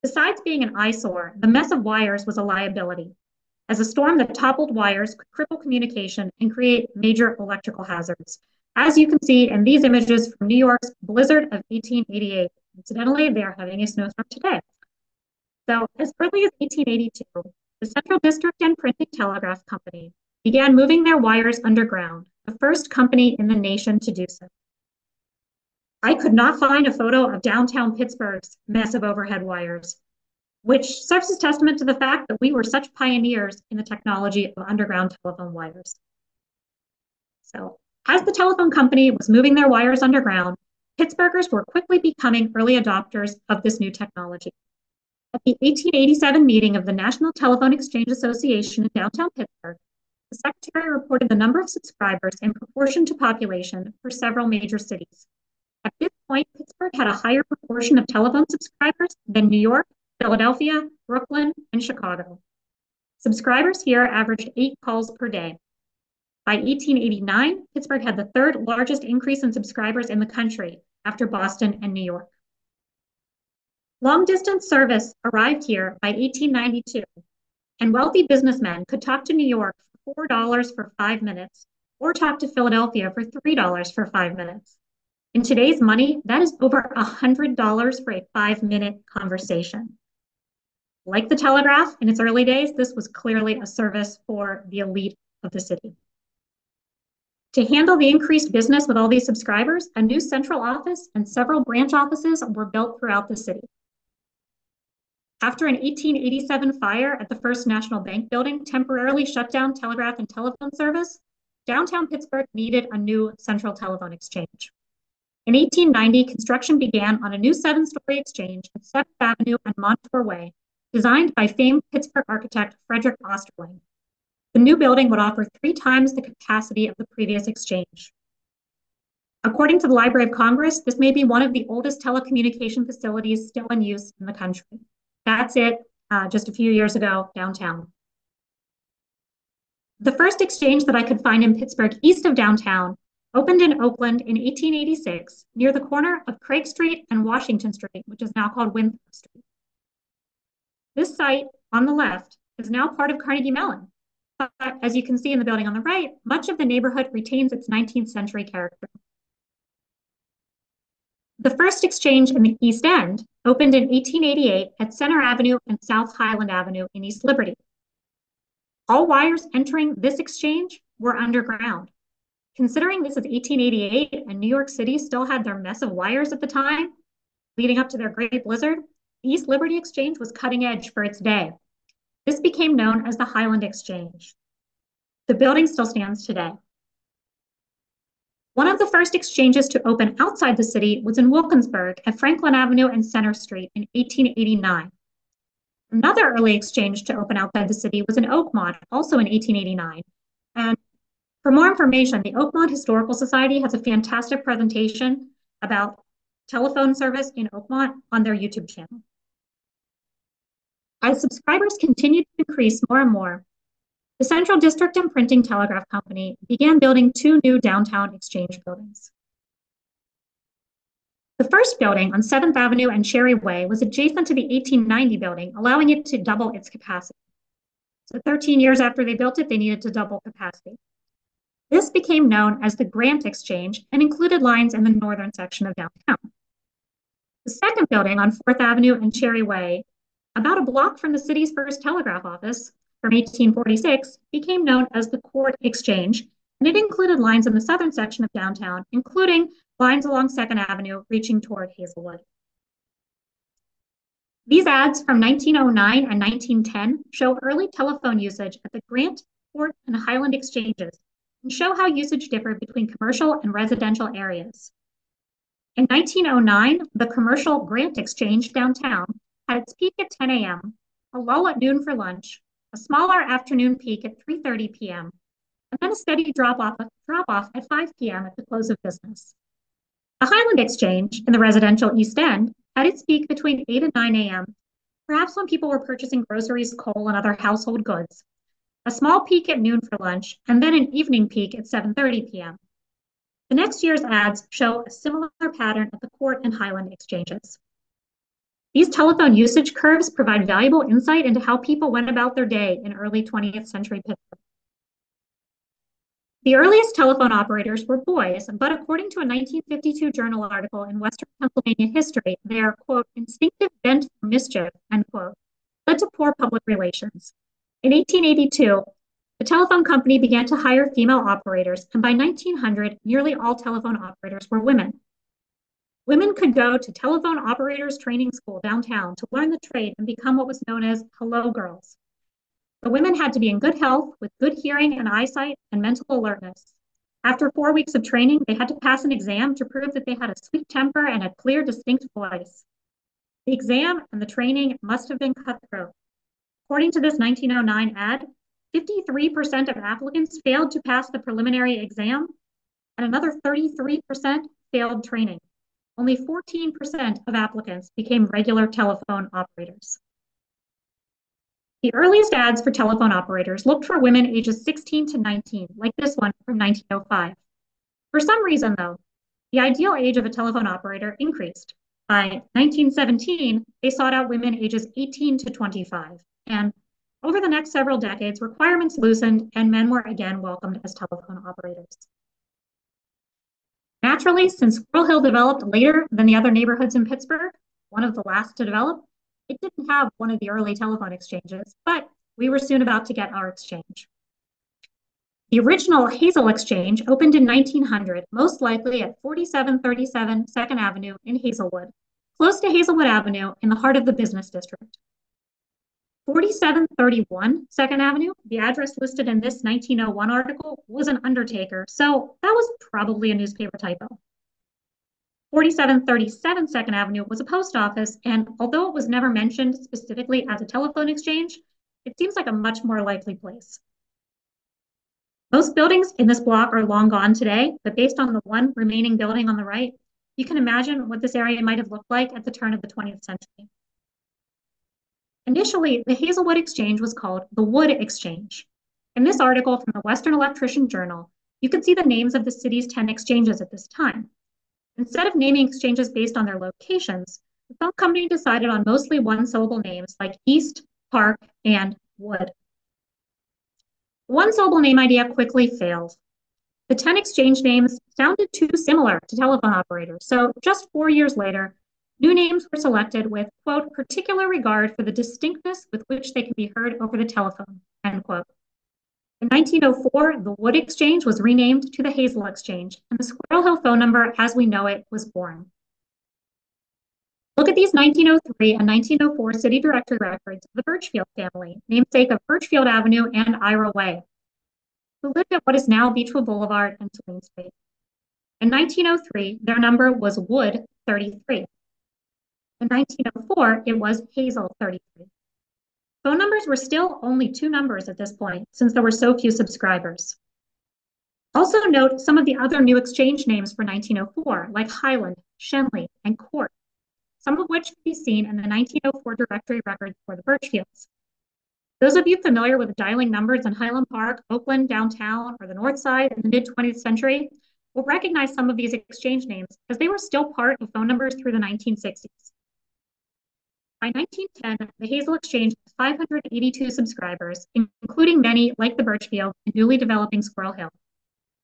Besides being an eyesore, the mess of wires was a liability, as a storm that toppled wires could cripple communication and create major electrical hazards, as you can see in these images from New York's blizzard of 1888. Incidentally, they are having a snowstorm today. So as early as 1882, the Central District and Printing Telegraph Company began moving their wires underground, the first company in the nation to do so. I could not find a photo of downtown Pittsburgh's mess of overhead wires, which serves as testament to the fact that we were such pioneers in the technology of underground telephone wires. So as the telephone company was moving their wires underground, Pittsburghers were quickly becoming early adopters of this new technology. At the 1887 meeting of the National Telephone Exchange Association in downtown Pittsburgh, the secretary reported the number of subscribers in proportion to population for several major cities. At this point, Pittsburgh had a higher proportion of telephone subscribers than New York, Philadelphia, Brooklyn, and Chicago. Subscribers here averaged 8 calls per day. By 1889, Pittsburgh had the third largest increase in subscribers in the country after Boston and New York. Long-distance service arrived here by 1892, and wealthy businessmen could talk to New York for $4 for 5 minutes or talk to Philadelphia for $3 for 5 minutes. In today's money, that is over $100 for a 5-minute conversation. Like the telegraph in its early days, this was clearly a service for the elite of the city. To handle the increased business with all these subscribers, a new central office and several branch offices were built throughout the city. After an 1887 fire at the First National Bank building temporarily shut down telegraph and telephone service, downtown Pittsburgh needed a new central telephone exchange. In 1890, construction began on a new 7-story exchange at 7th Avenue and Montour Way, designed by famed Pittsburgh architect Frederick Osterling. The new building would offer 3 times the capacity of the previous exchange. According to the Library of Congress, this may be one of the oldest telecommunication facilities still in use in the country. That's it, just a few years ago, downtown. The first exchange that I could find in Pittsburgh east of downtown opened in Oakland in 1886 near the corner of Craig Street and Washington Street, which is now called Winthrop Street. This site on the left is now part of Carnegie Mellon, but as you can see in the building on the right, much of the neighborhood retains its 19th century character. The first exchange in the East End opened in 1888 at Center Avenue and South Highland Avenue in East Liberty. All wires entering this exchange were underground. Considering this is 1888 and New York City still had their mess of wires at the time, leading up to their Great Blizzard, the East Liberty Exchange was cutting edge for its day. This became known as the Highland Exchange. The building still stands today. One of the first exchanges to open outside the city was in Wilkinsburg at Franklin Avenue and Center Street in 1889. Another early exchange to open outside the city was in Oakmont, also in 1889. And for more information, the Oakmont Historical Society has a fantastic presentation about telephone service in Oakmont on their YouTube channel. As subscribers continued to increase more and more, the Central District and Printing Telegraph Company began building 2 new downtown exchange buildings. The first building on 7th Avenue and Cherry Way was adjacent to the 1890 building, allowing it to double its capacity. So 13 years after they built it, they needed to double capacity. This became known as the Grant Exchange and included lines in the northern section of downtown. The second building on 4th Avenue and Cherry Way, about a block from the city's first telegraph office from 1846, became known as the Court Exchange, and it included lines in the southern section of downtown, including lines along 2nd Avenue reaching toward Hazelwood. These ads from 1909 and 1910 show early telephone usage at the Grant, Court, and Highland exchanges and show how usage differed between commercial and residential areas. In 1909, the commercial Grant Exchange downtown had its peak at 10 a.m., a lull at noon for lunch, a smaller afternoon peak at 3:30 p.m., and then a steady drop-off at 5 p.m. at the close of business. The Highland Exchange in the residential East End had its peak between 8 and 9 a.m., perhaps when people were purchasing groceries, coal, and other household goods, a small peak at noon for lunch, and then an evening peak at 7:30 p.m. The next year's ads show a similar pattern at the Court and Highland exchanges. These telephone usage curves provide valuable insight into how people went about their day in early 20th century Pittsburgh. The earliest telephone operators were boys, but according to a 1952 journal article in Western Pennsylvania history, their, quote, instinctive bent for mischief, end quote, led to poor public relations. In 1882, the telephone company began to hire female operators, and by 1900, nearly all telephone operators were women. Women could go to telephone operators training school downtown to learn the trade and become what was known as hello girls. The women had to be in good health with good hearing and eyesight and mental alertness. After 4 weeks of training, they had to pass an exam to prove that they had a sweet temper and a clear, distinct voice. The exam and the training must have been cutthroat. According to this 1909 ad, 53% of applicants failed to pass the preliminary exam, and another 33% failed training. Only 14% of applicants became regular telephone operators. The earliest ads for telephone operators looked for women ages 16 to 19, like this one from 1905. For some reason, though, the ideal age of a telephone operator increased. By 1917, they sought out women ages 18 to 25, and over the next several decades, requirements loosened and men were again welcomed as telephone operators. Naturally, since Squirrel Hill developed later than the other neighborhoods in Pittsburgh, one of the last to develop, it didn't have one of the early telephone exchanges, but we were soon about to get our exchange. The original Hazel Exchange opened in 1900, most likely at 4737 2nd Avenue in Hazelwood, close to Hazelwood Avenue in the heart of the business district. 4731 2nd Avenue, the address listed in this 1901 article, was an undertaker, so that was probably a newspaper typo. 4737 2nd Avenue was a post office, and although it was never mentioned specifically as a telephone exchange, it seems like a much more likely place. Most buildings in this block are long gone today, but based on the one remaining building on the right, you can imagine what this area might have looked like at the turn of the 20th century. Initially, the Hazelwood Exchange was called the Wood Exchange. In this article from the Western Electrician Journal, you can see the names of the city's 10 exchanges at this time. Instead of naming exchanges based on their locations, the phone company decided on mostly one-syllable names like East, Park, and Wood. The one-syllable name idea quickly failed. The 10 exchange names sounded too similar to telephone operators, so just 4 years later, new names were selected with, quote, particular regard for the distinctness with which they can be heard over the telephone, end quote. In 1904, the Wood Exchange was renamed to the Hazel Exchange, and the Squirrel Hill phone number as we know it was born. Look at these 1903 and 1904 city directory records of the Birchfield family, namesake of Birchfield Avenue and Ira Way, who lived at what is now Beechwood Boulevard and Swain Street. In 1903, their number was Wood 33. In 1904, it was Hazel 33. Phone numbers were still only 2 numbers at this point, since there were so few subscribers. Also note some of the other new exchange names for 1904, like Highland, Shenley, and Court, some of which can be seen in the 1904 directory records for the Birchfields. Those of you familiar with dialing numbers in Highland Park, Oakland, downtown, or the North Side in the mid-20th century will recognize some of these exchange names as they were still part of phone numbers through the 1960s. By 1910, the Hazel Exchange had 582 subscribers, including many like the Birchfield and newly developing Squirrel Hill.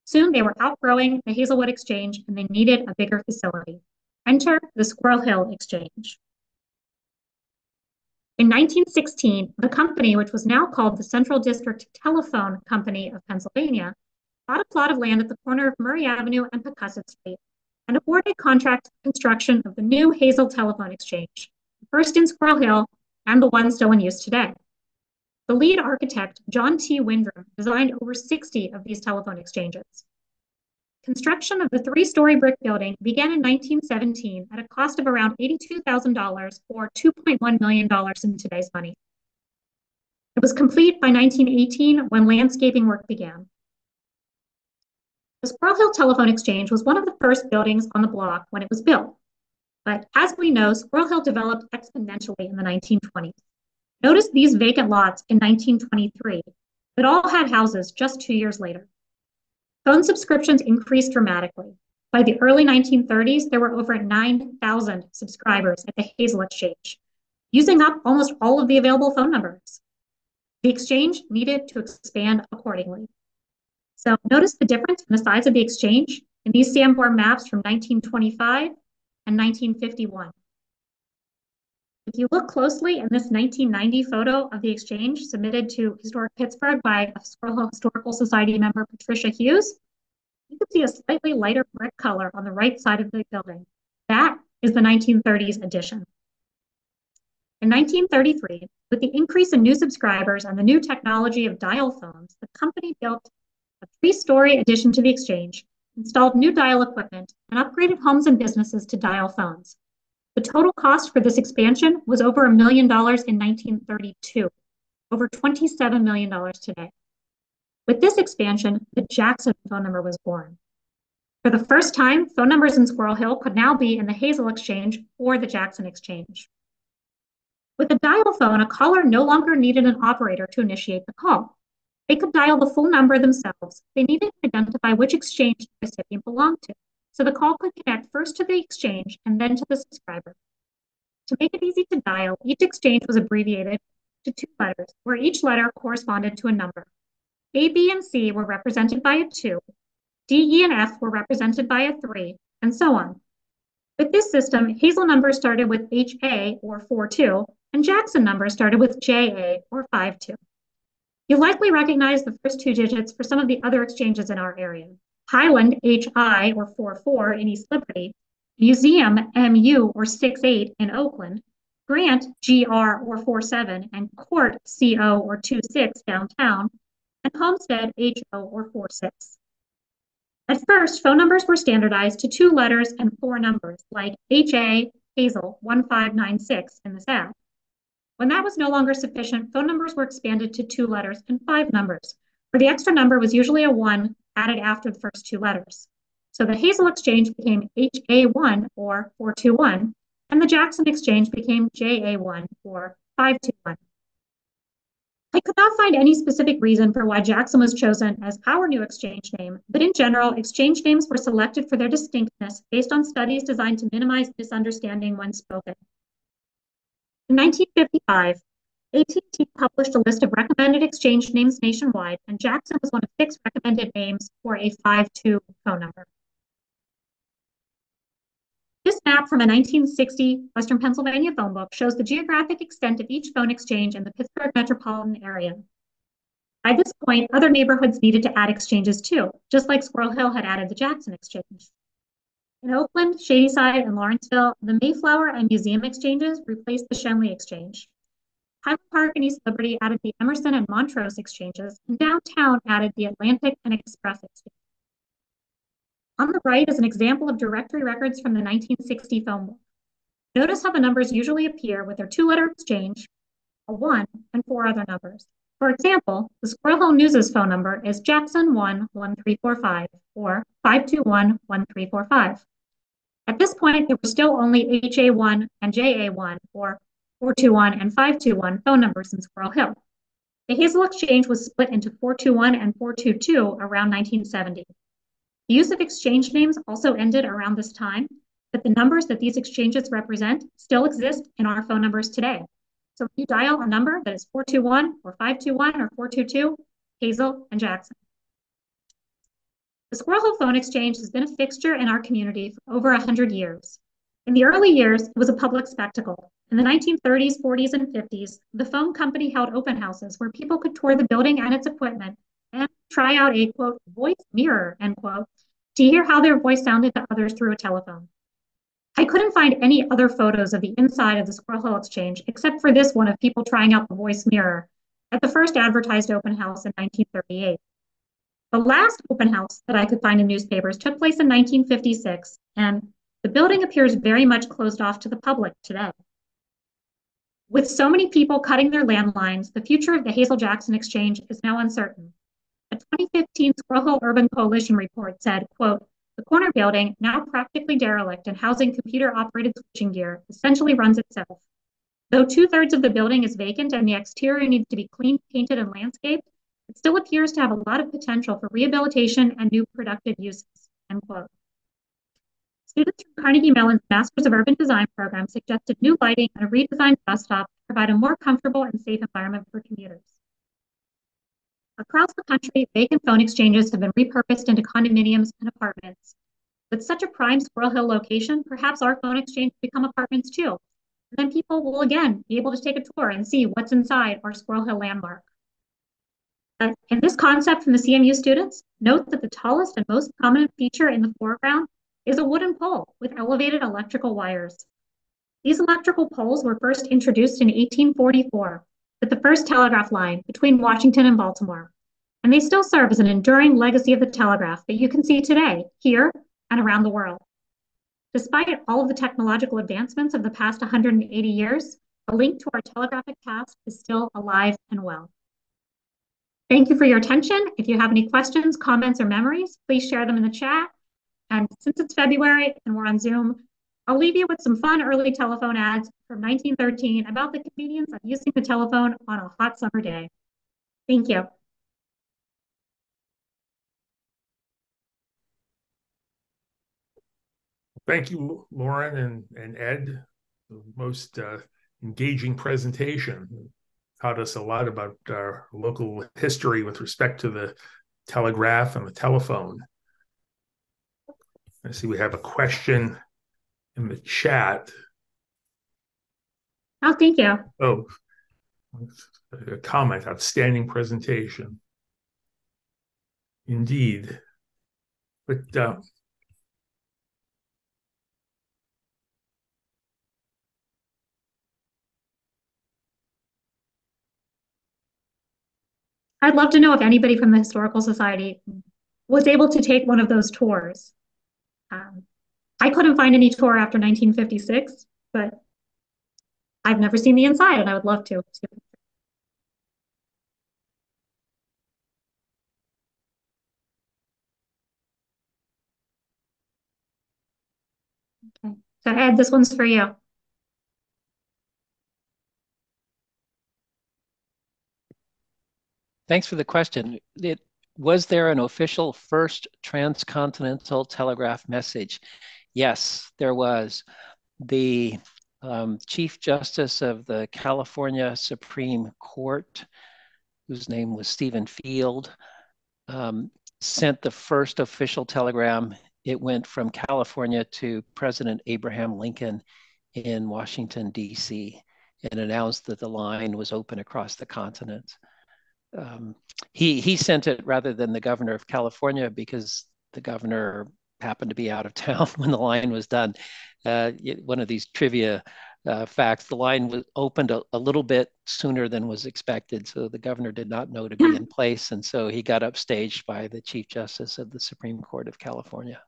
Soon they were outgrowing the Hazelwood Exchange and they needed a bigger facility. Enter the Squirrel Hill Exchange. In 1916, the company, which was now called the Central District Telephone Company of Pennsylvania, bought a plot of land at the corner of Murray Avenue and Pecusset Street and awarded contract construction of the new Hazel Telephone Exchange, the first in Squirrel Hill and the one still in use today. The lead architect, John T. Windrum, designed over 60 of these telephone exchanges. Construction of the three-story brick building began in 1917 at a cost of around $82,000 or $2.1 million in today's money. It was complete by 1918 when landscaping work began. The Squirrel Hill Telephone Exchange was one of the first buildings on the block when it was built. But as we know, Squirrel Hill developed exponentially in the 1920s. Notice these vacant lots in 1923 that all had houses just 2 years later. Phone subscriptions increased dramatically. By the early 1930s, there were over 9,000 subscribers at the Hazel Exchange, using up almost all of the available phone numbers. The exchange needed to expand accordingly. So notice the difference in the size of the exchange in these Sanborn maps from 1925 and 1951. If you look closely in this 1990 photo of the exchange submitted to Historic Pittsburgh by a Squirrel Hill Historical Society member, Patricia Hughes, you can see a slightly lighter brick color on the right side of the building. That is the 1930s edition. In 1933, with the increase in new subscribers and the new technology of dial phones, the company built a three-story addition to the exchange, installed new dial equipment, and upgraded homes and businesses to dial phones. The total cost for this expansion was over $1 million in 1932, over $27 million today. With this expansion, the Jackson phone number was born. For the first time, phone numbers in Squirrel Hill could now be in the Hazel Exchange or the Jackson Exchange. With a dial phone, a caller no longer needed an operator to initiate the call. They could dial the full number themselves. They needed to identify which exchange the recipient belonged to, so the call could connect first to the exchange and then to the subscriber. To make it easy to dial, each exchange was abbreviated to 2 letters, where each letter corresponded to a number. A, B, and C were represented by a 2, D, E, and F were represented by a 3, and so on. With this system, Hazel numbers started with HA, or 42, and Jackson numbers started with JA, or 52. You'll likely recognize the first 2 digits for some of the other exchanges in our area. Highland, HI, or 44 in East Liberty, Museum, MU, or 68 in Oakland, Grant, GR, or 47, and Court, CO, or 26 downtown, and Homestead, HO, or 46. At first, phone numbers were standardized to 2 letters and 4 numbers, like HA, Hazel, 1596 in the South. When that was no longer sufficient, phone numbers were expanded to 2 letters and 5 numbers, where the extra number was usually a 1 added after the first 2 letters. So the Hazel Exchange became HA1 or 421, and the Jackson Exchange became JA1 or 521. I could not find any specific reason for why Jackson was chosen as our new exchange name, but in general, exchange names were selected for their distinctness based on studies designed to minimize misunderstanding when spoken. In 1955, AT&T published a list of recommended exchange names nationwide, and Jackson was one of 6 recommended names for a 52 phone number. This map from a 1960 Western Pennsylvania phone book shows the geographic extent of each phone exchange in the Pittsburgh metropolitan area. By this point, other neighborhoods needed to add exchanges too, just like Squirrel Hill had added the Jackson Exchange. In Oakland, Shadyside, and Lawrenceville, the Mayflower and Museum exchanges replaced the Shenley Exchange. Highland Park and East Liberty added the Emerson and Montrose exchanges, and downtown added the Atlantic and Express exchange. On the right is an example of directory records from the 1960 phone book. Notice how the numbers usually appear with their 2-letter exchange, a 1, and 4 other numbers. For example, the Squirrel Hill News' phone number is Jackson 11345 or 521-1345. At this point, there were still only HA1 and JA1 or 421 and 521 phone numbers in Squirrel Hill. The Hazel Exchange was split into 421 and 422 around 1970. The use of exchange names also ended around this time, but the numbers that these exchanges represent still exist in our phone numbers today. So if you dial a number that is 421 or 521 or 422, Hazel and Jackson. The Squirrel Hill Phone Exchange has been a fixture in our community for over 100 years. In the early years, it was a public spectacle. In the 1930s, 40s, and 50s, the phone company held open houses where people could tour the building and its equipment and try out a, quote, voice mirror, end quote, to hear how their voice sounded to others through a telephone. I couldn't find any other photos of the inside of the Squirrel Hill Exchange except for this one of people trying out the voice mirror at the first advertised open house in 1938. The last open house that I could find in newspapers took place in 1956, and the building appears very much closed off to the public today. With so many people cutting their landlines, the future of the Hazel-Jackson Exchange is now uncertain. A 2015 Squirrel Hill Urban Coalition report said, quote, the corner building, now practically derelict and housing computer-operated switching gear, essentially runs itself. Though 2/3 of the building is vacant and the exterior needs to be cleaned, painted, and landscaped, it still appears to have a lot of potential for rehabilitation and new productive uses, end quote. Students from Carnegie Mellon's Masters of Urban Design program suggested new lighting and a redesigned bus stop to provide a more comfortable and safe environment for commuters. Across the country, vacant phone exchanges have been repurposed into condominiums and apartments. With such a prime Squirrel Hill location, perhaps our phone exchange will become apartments too. And then people will again be able to take a tour and see what's inside our Squirrel Hill landmark. In this concept from the CMU students, note that the tallest and most prominent feature in the foreground is a wooden pole with elevated electrical wires. These electrical poles were first introduced in 1844 with the first telegraph line between Washington and Baltimore, and they still serve as an enduring legacy of the telegraph that you can see today, here and around the world. Despite all of the technological advancements of the past 180 years, a link to our telegraphic past is still alive and well. Thank you for your attention. If you have any questions, comments, or memories, please share them in the chat. And since it's February and we're on Zoom, I'll leave you with some fun early telephone ads from 1913 about the convenience of using the telephone on a hot summer day. Thank you. Thank you, Lauren and Ed. The most engaging presentation. Taught us a lot about our local history with respect to the telegraph and the telephone. I see we have a question in the chat. Oh, thank you. Oh, a comment, outstanding presentation. Indeed. But I'd love to know if anybody from the Historical Society was able to take one of those tours. I couldn't find any tour after 1956, but I've never seen the inside and I would love to. Okay, so Ed, this one's for you. Thanks for the question. Was there an official first transcontinental telegraph message? Yes, there was. The Chief Justice of the California Supreme Court, whose name was Stephen Field, sent the first official telegram. It went from California to President Abraham Lincoln in Washington, D.C., and announced that the line was open across the continent. He sent it rather than the governor of California because the governor happened to be out of town when the line was done. One of these trivia facts, the line was opened a little bit sooner than was expected, so the governor did not know to be in place, and so he got upstaged by the Chief Justice of the Supreme Court of California.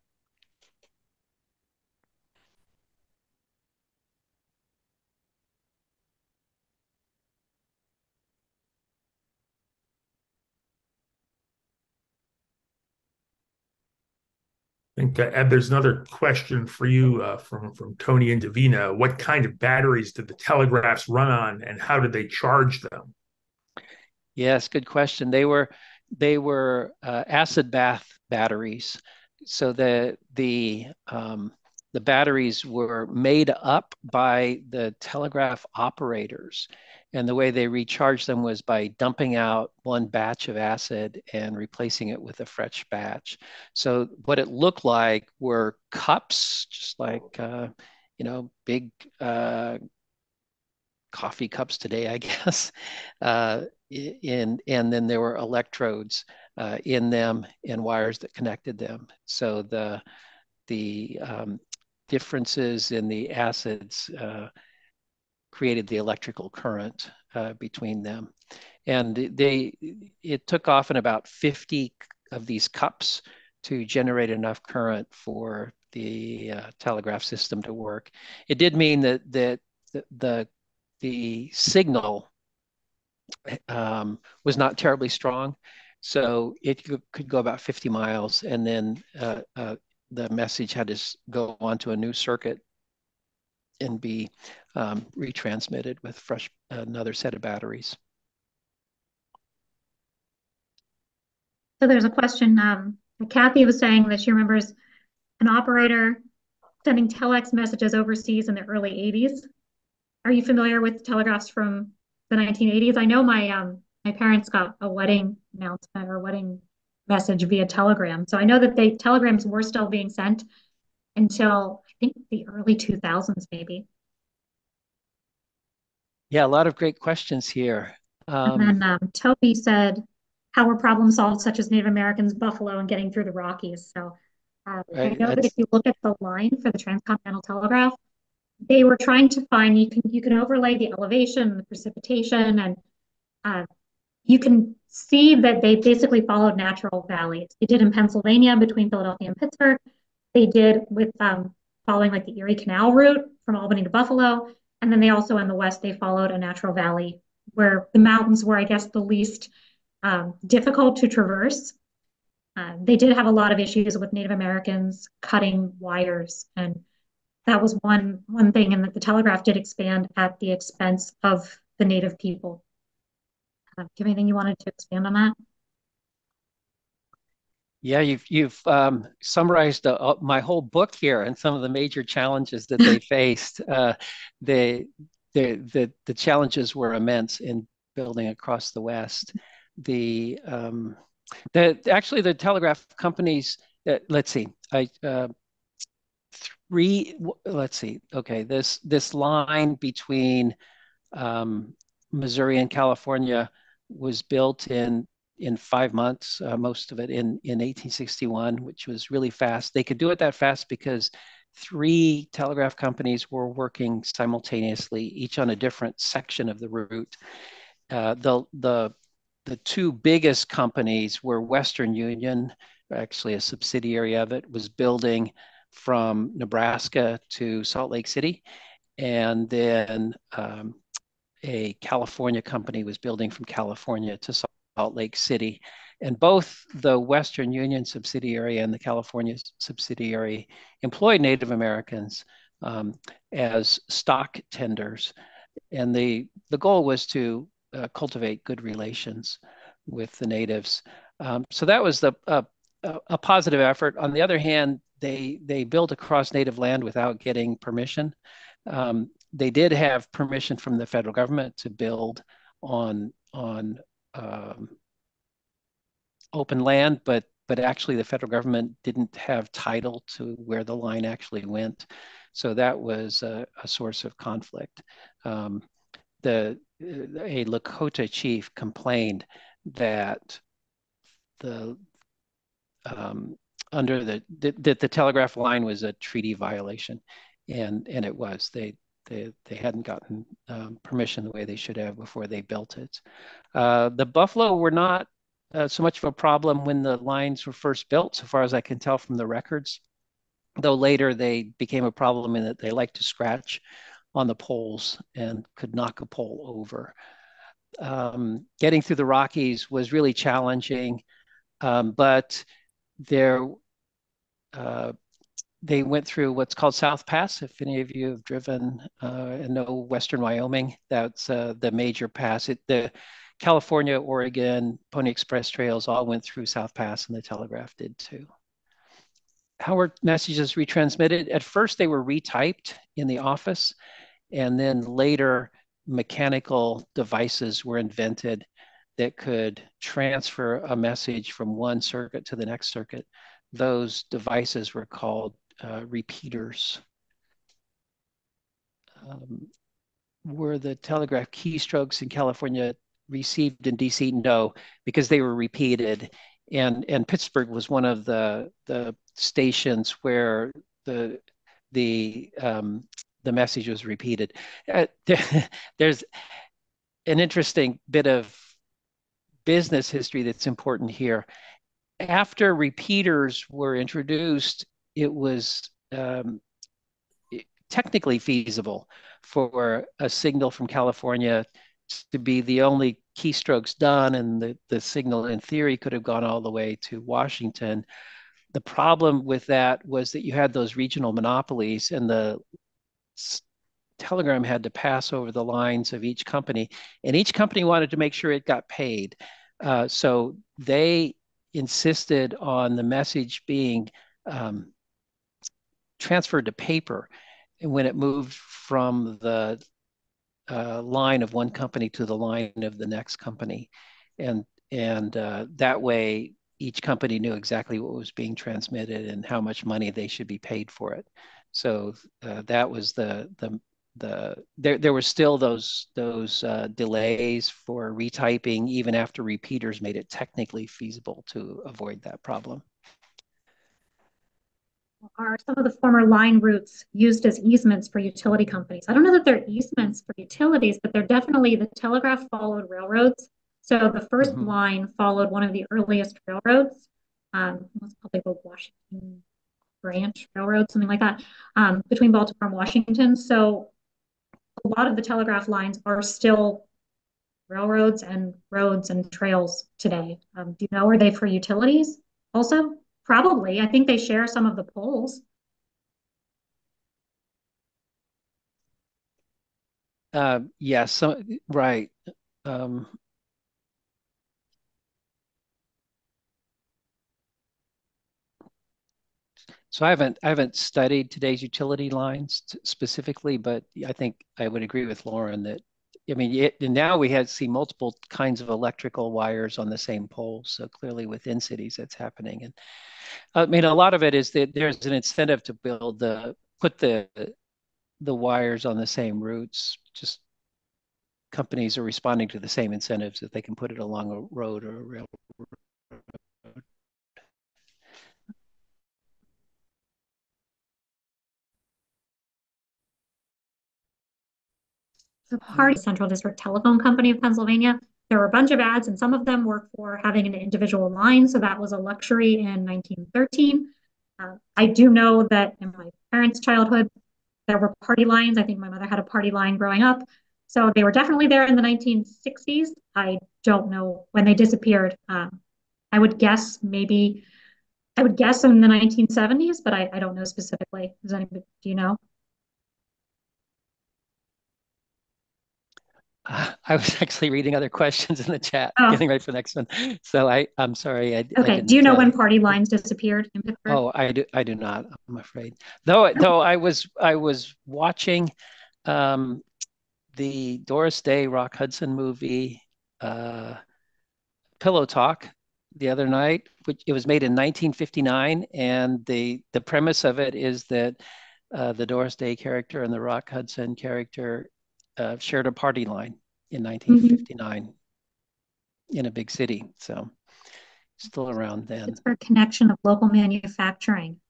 I think, Ed, there's another question for you from Tony and Davina. What kind of batteries did the telegraphs run on, and how did they charge them? Yes, good question. They were acid bath batteries. So the the batteries were made up by the telegraph operators. And the way they recharged them was by dumping out one batch of acid and replacing it with a fresh batch. So what it looked like were cups, just like, big coffee cups today, I guess. And then there were electrodes in them and wires that connected them. So the differences in the acids created the electrical current between them. And it took off in about 50 of these cups to generate enough current for the telegraph system to work. It did mean that the signal was not terribly strong. So it could go about 50 miles, and then the message had to go onto a new circuit and be retransmitted with another set of batteries. So there's a question. Kathy was saying that she remembers an operator sending telex messages overseas in the early 80s. Are you familiar with telegraphs from the 1980s? I know my parents got a wedding announcement or wedding message via telegram. So I know that telegrams were still being sent until I think the early 2000s, maybe. Yeah, a lot of great questions here. And then Toby said, how were problems solved, such as Native Americans, buffalo, and getting through the Rockies? So I know that if you look at the line for the transcontinental telegraph, they were trying to find, you can overlay the elevation, the precipitation, and you can see that they basically followed natural valleys. They did in Pennsylvania between Philadelphia and Pittsburgh. They did with following like the Erie Canal route from Albany to Buffalo. And then they also in the West, they followed a natural valley where the mountains were, I guess, the least difficult to traverse. They did have a lot of issues with Native Americans cutting wires, and that was one thing, and that the telegraph did expand at the expense of the Native people. Do you have anything you wanted to expand on that? Yeah, you've summarized my whole book here and some of the major challenges that they faced. The challenges were immense in building across the West. Actually the telegraph companies. Let's see. Okay, this line between Missouri and California was built in 5 months, most of it in 1861, which was really fast. They could do it that fast because 3 telegraph companies were working simultaneously, each on a different section of the route. The 2 biggest companies were Western Union, actually a subsidiary of it, was building from Nebraska to Salt Lake City, and then a California company was building from California to Salt Lake City. And both the Western Union subsidiary and the California subsidiary employed Native Americans as stock tenders. And the goal was to cultivate good relations with the natives. So that was a positive effort. On the other hand, they built across native land without getting permission. They did have permission from the federal government to build on open land, but actually the federal government didn't have title to where the line actually went. So that was a source of conflict. A Lakota chief complained that the telegraph line was a treaty violation, and it was. They hadn't gotten permission the way they should have before they built it. The buffalo were not so much of a problem when the lines were first built, so far as I can tell from the records, though later they became a problem in that they liked to scratch on the poles and could knock a pole over. Getting through the Rockies was really challenging, but they went through what's called South Pass. If any of you have driven and know Western Wyoming, that's the major pass. The California, Oregon, Pony Express trails all went through South Pass, and the telegraph did too. how were messages retransmitted? At first, they were retyped in the office, and then later, mechanical devices were invented that could transfer a message from one circuit to the next circuit. Those devices were called repeaters. Were the telegraph keystrokes in California received in DC? No, because they were repeated. And Pittsburgh was one of the stations where the message was repeated. There's an interesting bit of business history that's important here. After repeaters were introduced, it was technically feasible for a signal from California to be the only keystrokes done, and the signal in theory could have gone all the way to Washington. The problem with that was that you had those regional monopolies, and the telegram had to pass over the lines of each company, and each company wanted to make sure it got paid. So they insisted on the message being transferred to paper, and when it moved from the line of one company to the line of the next company, and that way each company knew exactly what was being transmitted and how much money they should be paid for it. So that was there were still those delays for retyping even after repeaters made it technically feasible to avoid that problem. Are some of the former line routes used as easements for utility companies? I don't know that they're easements for utilities, but they're definitely, the telegraph followed railroads. So the first line followed one of the earliest railroads. It was probably the Washington Branch Railroad, something like that, between Baltimore and Washington. So a lot of the telegraph lines are still railroads and roads and trails today. Do you know, are they for utilities also? Probably. I think they share some of the poles. Yes, so, right. So I haven't studied today's utility lines specifically, but I think I would agree with Lauren that, I mean, now we see multiple kinds of electrical wires on the same poles. So clearly within cities that's happening. And I mean, a lot of it is that there's an incentive to put the wires on the same routes. Just companies are responding to the same incentives that they can put it along a road or a railroad. The Hardy Central District Telephone Company of Pennsylvania. There were a bunch of ads, and some of them were for having an individual line. So that was a luxury in 1913. I do know that in my parents' childhood, there were party lines. I think my mother had a party line growing up. So they were definitely there in the 1960s. I don't know when they disappeared. I would guess in the 1970s, but I don't know specifically. Do you know? I was actually reading other questions in the chat, getting ready for the next one. So I'm sorry. Okay. Do you know when party lines disappeared in Pittsburgh? Oh, I do not. I'm afraid. Though I was watching the Doris Day Rock Hudson movie, Pillow Talk, the other night, which it was made in 1959, and the premise of it is that the Doris Day character and the Rock Hudson character shared a party line in 1959 in a big city. So still around then. It's for a connection of local manufacturing.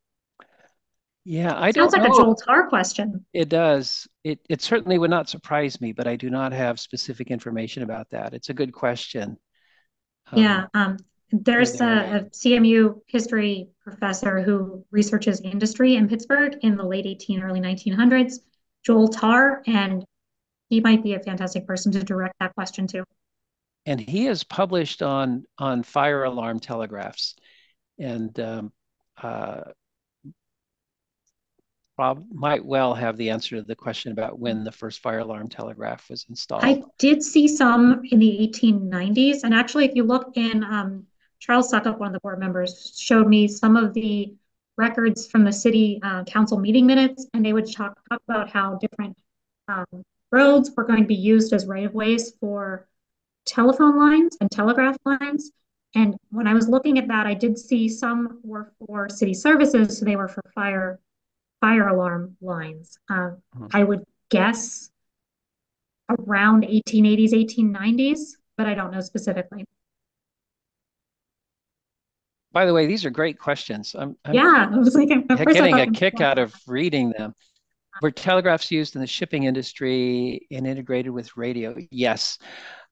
Yeah, I don't know. Sounds like a Joel Tarr question. It does. It certainly would not surprise me, but I do not have specific information about that. It's a good question. Yeah. There's a CMU history professor who researches industry in Pittsburgh in the late early 1900s, Joel Tarr, and he might be a fantastic person to direct that question to. And he has published on fire alarm telegraphs, and might well have the answer to the question about when the first fire alarm telegraph was installed. I did see some in the 1890s, and actually, if you look in Charles Suckup, one of the board members, showed me some of the records from the city council meeting minutes, and they would talk about how different um, roads were going to be used as right-of-ways for telephone lines and telegraph lines. And when I was looking at that, I did see some were for city services, so they were for fire alarm lines. I would guess around 1880s, 1890s, but I don't know specifically. By the way, these are great questions. Yeah, I was like, getting a kick out of reading them. Were telegraphs used in the shipping industry and integrated with radio? Yes.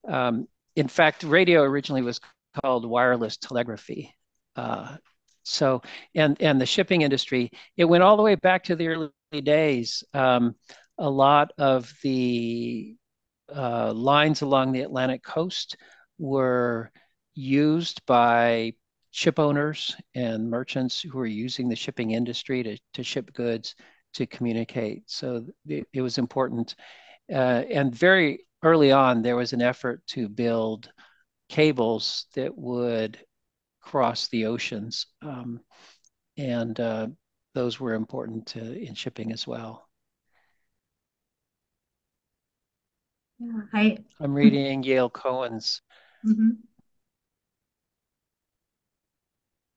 In fact, radio originally was called wireless telegraphy. So, and the shipping industry, it went all the way back to the early days. A lot of the lines along the Atlantic coast were used by ship owners and merchants who were using the shipping industry to ship goods to communicate. So it was important. And very early on, there was an effort to build cables that would cross the oceans. And those were important in shipping as well. Yeah, I'm reading Yale Cohen's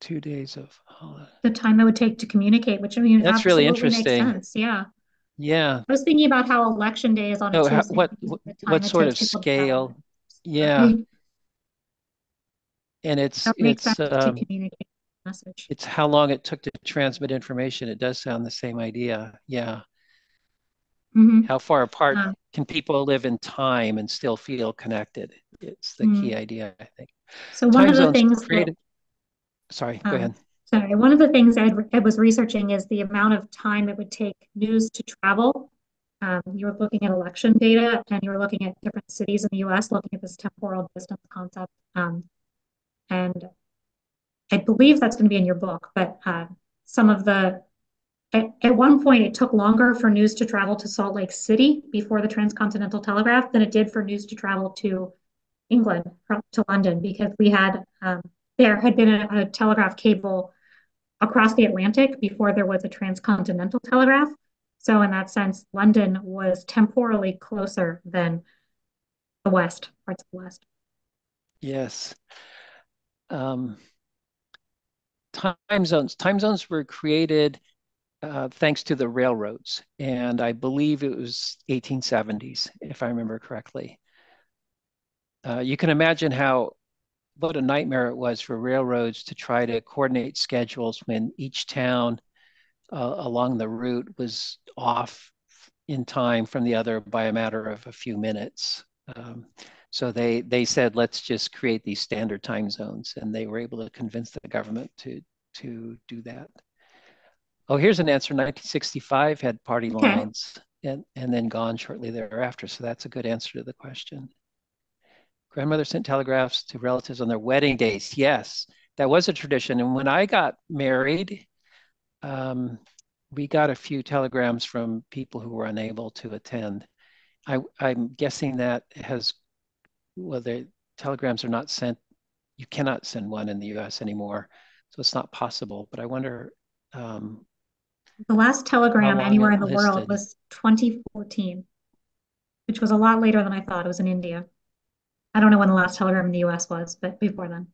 2 days of holiday. The time it would take to communicate, which I mean, that's really interesting. Makes sense. Yeah. Yeah. I was thinking about how election day is on a Tuesday. What sort of scale? Yeah. And it's to communicate the message. It's how long it took to transmit information. It does sound the same idea. Yeah. How far apart can people live in time and still feel connected? It's the key idea, I think. So one of the things created. Sorry, go ahead. Sorry, one of the things I was researching is the amount of time it would take news to travel. You were looking at election data, and you were looking at different cities in the U.S., looking at this temporal distance concept. And I believe that's going to be in your book, but some of the at one point, it took longer for news to travel to Salt Lake City before the transcontinental telegraph than it did for news to travel to England, to London, because we had there had been a telegraph cable across the Atlantic before there was a transcontinental telegraph. So in that sense, London was temporally closer than the West, parts of the West. Yes. Time zones. Time zones were created thanks to the railroads, and I believe it was 1870s, if I remember correctly. You can imagine what a nightmare it was for railroads to try to coordinate schedules when each town along the route was off in time from the other by a matter of a few minutes. So they said, let's just create these standard time zones, and they were able to convince the government to do that. Oh, here's an answer. 1965 had party lines and then gone shortly thereafter. So that's a good answer to the question. Grandmother sent telegraphs to relatives on their wedding days. Yes, that was a tradition. And when I got married, we got a few telegrams from people who were unable to attend. I'm guessing that the telegrams are not sent. You cannot send one in the US anymore. So it's not possible. But I wonder. The last telegram anywhere in the world was 2014, which was a lot later than I thought. It was in India. I don't know when the last telegram in the US was, but before then.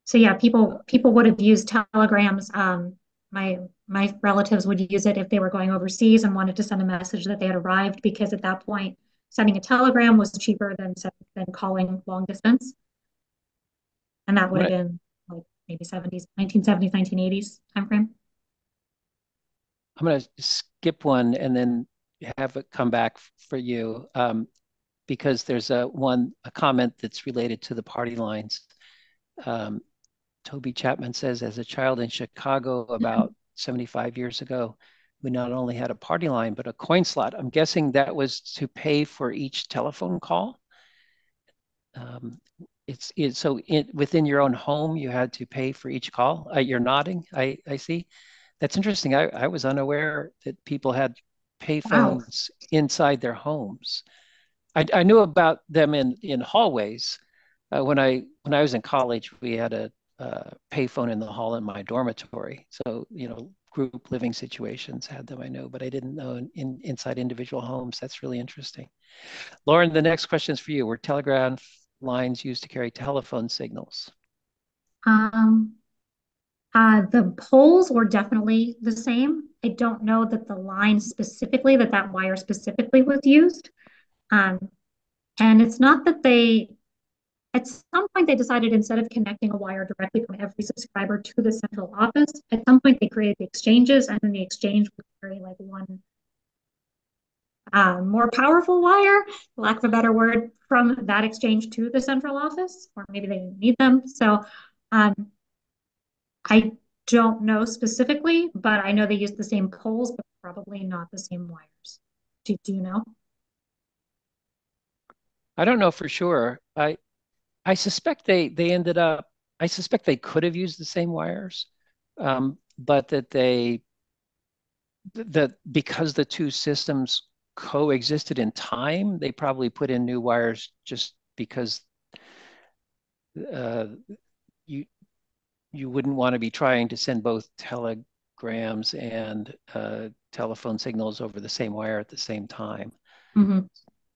So yeah, people would have used telegrams. My relatives would use it if they were going overseas and wanted to send a message that they had arrived, because at that point, sending a telegram was cheaper than calling long distance. And that would have been like maybe 1970s, 1980s timeframe. I'm going to skip one and then have it come back for you because there's a comment that's related to the party lines. Toby Chapman says, as a child in Chicago about 75 years ago, we not only had a party line, but a coin slot. I'm guessing that was to pay for each telephone call. Within your own home, you had to pay for each call. You're nodding, I see. That's interesting. I was unaware that people had payphones inside their homes. I knew about them in hallways. When I was in college, we had a payphone in the hall in my dormitory. So, group living situations had them, I know, but I didn't know inside individual homes. That's really interesting. Lauren, the next question is for you. Were telegraph lines used to carry telephone signals? The poles were definitely the same. I don't know that the line specifically, that wire specifically was used. And it's not that at some point they decided instead of connecting a wire directly from every subscriber to the central office, at some point they created the exchanges, and then the exchange would carry like one more powerful wire, for lack of a better word, from that exchange to the central office, or maybe they didn't need them. So I don't know specifically, but I know they use the same poles, but probably not the same wires. Do you know? I don't know for sure. I suspect they ended up, I suspect they could have used the same wires, but that because the two systems coexisted in time, they probably put in new wires just because you wouldn't want to be trying to send both telegrams and telephone signals over the same wire at the same time. Mm-hmm.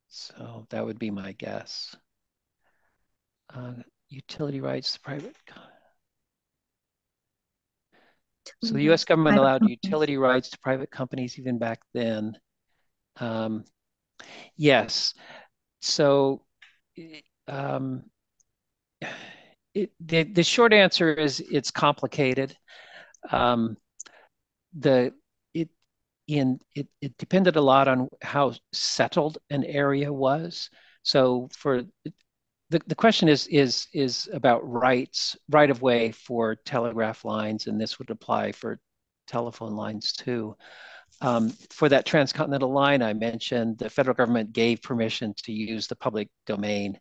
So that would be my guess. Utility rights to private. So the U.S. government allowed utility rights to private companies even back then. Yes. So the short answer is it's complicated. It depended a lot on how settled an area was. So for the question is about right of way for telegraph lines, and this would apply for telephone lines too. For that transcontinental line I mentioned, the federal government gave permission to use the public domain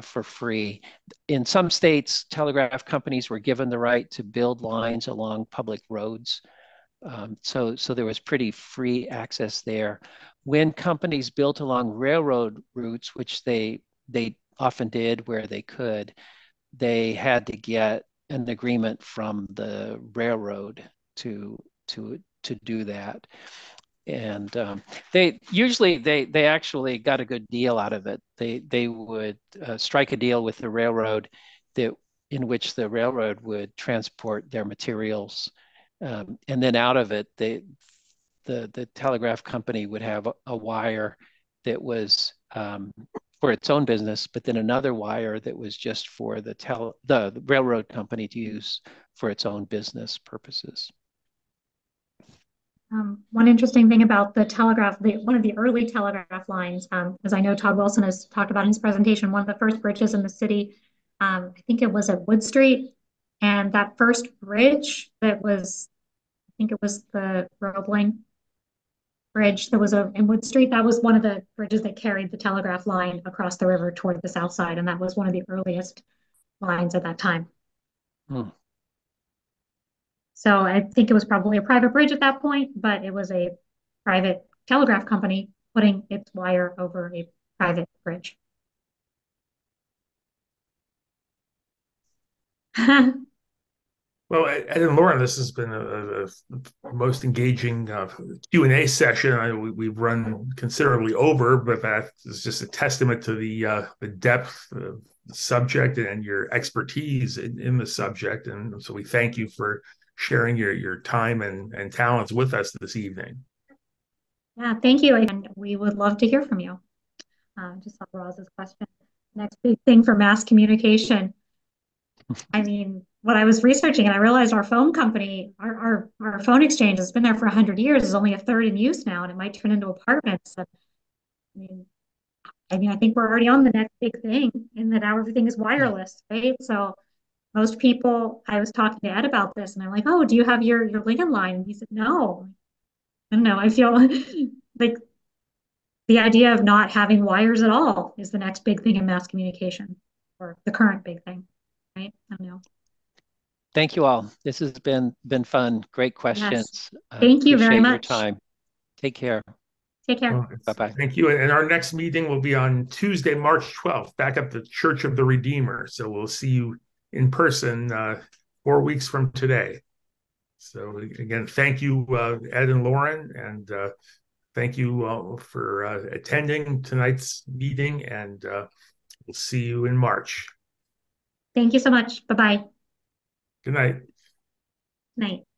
for free. In some states, telegraph companies were given the right to build lines along public roads. So there was pretty free access there. When companies built along railroad routes, which they often did where they could, they had to get an agreement from the railroad to do that. And they actually got a good deal out of it. They would strike a deal with the railroad in which the railroad would transport their materials, and then out of it, the telegraph company would have a wire that was for its own business, but then another wire that was just for the railroad company to use for its own business purposes. One interesting thing about the telegraph, one of the early telegraph lines, as I know Todd Wilson has talked about in his presentation, one of the first bridges in the city, I think it was at Wood Street, and that first bridge I think it was the Roebling Bridge that was in Wood Street. That was one of the bridges that carried the telegraph line across the river toward the south side, and that was one of the earliest lines at that time. Hmm. So I think it was probably a private bridge at that point, but it was a private telegraph company putting its wire over a private bridge. Well, and Lauren, this has been a most engaging Q&A session. We've run considerably over, but that is just a testament to the depth of the subject and your expertise in the subject. And so we thank you for sharing your time and talents with us this evening. Yeah, thank you. And we would love to hear from you. Just saw Roz's question. Next big thing for mass communication. I mean, what I was researching, and I realized our phone company, our phone exchange has been there for 100 years, is only a third in use now, and it might turn into apartments. So, I mean, I think we're already on the next big thing in that now everything is wireless, right? So most people, I was talking to Ed about this, and I'm like, oh, do you have your Lincoln line? And he said, no. I don't know. I feel like the idea of not having wires at all is the next big thing in mass communication, or the current big thing, right? I don't know. Thank you all. This has been fun. Great questions. Yes. Thank you very much. Appreciate your time. Take care. Take care. Well, Bye-bye. Thank you. And our next meeting will be on Tuesday, March 12th, back at the Church of the Redeemer. So we'll see you in person 4 weeks from today. So again, thank you, Ed and Lauren, and thank you for attending tonight's meeting, and we'll see you in March. Thank you so much. Bye-bye. Good night. Night.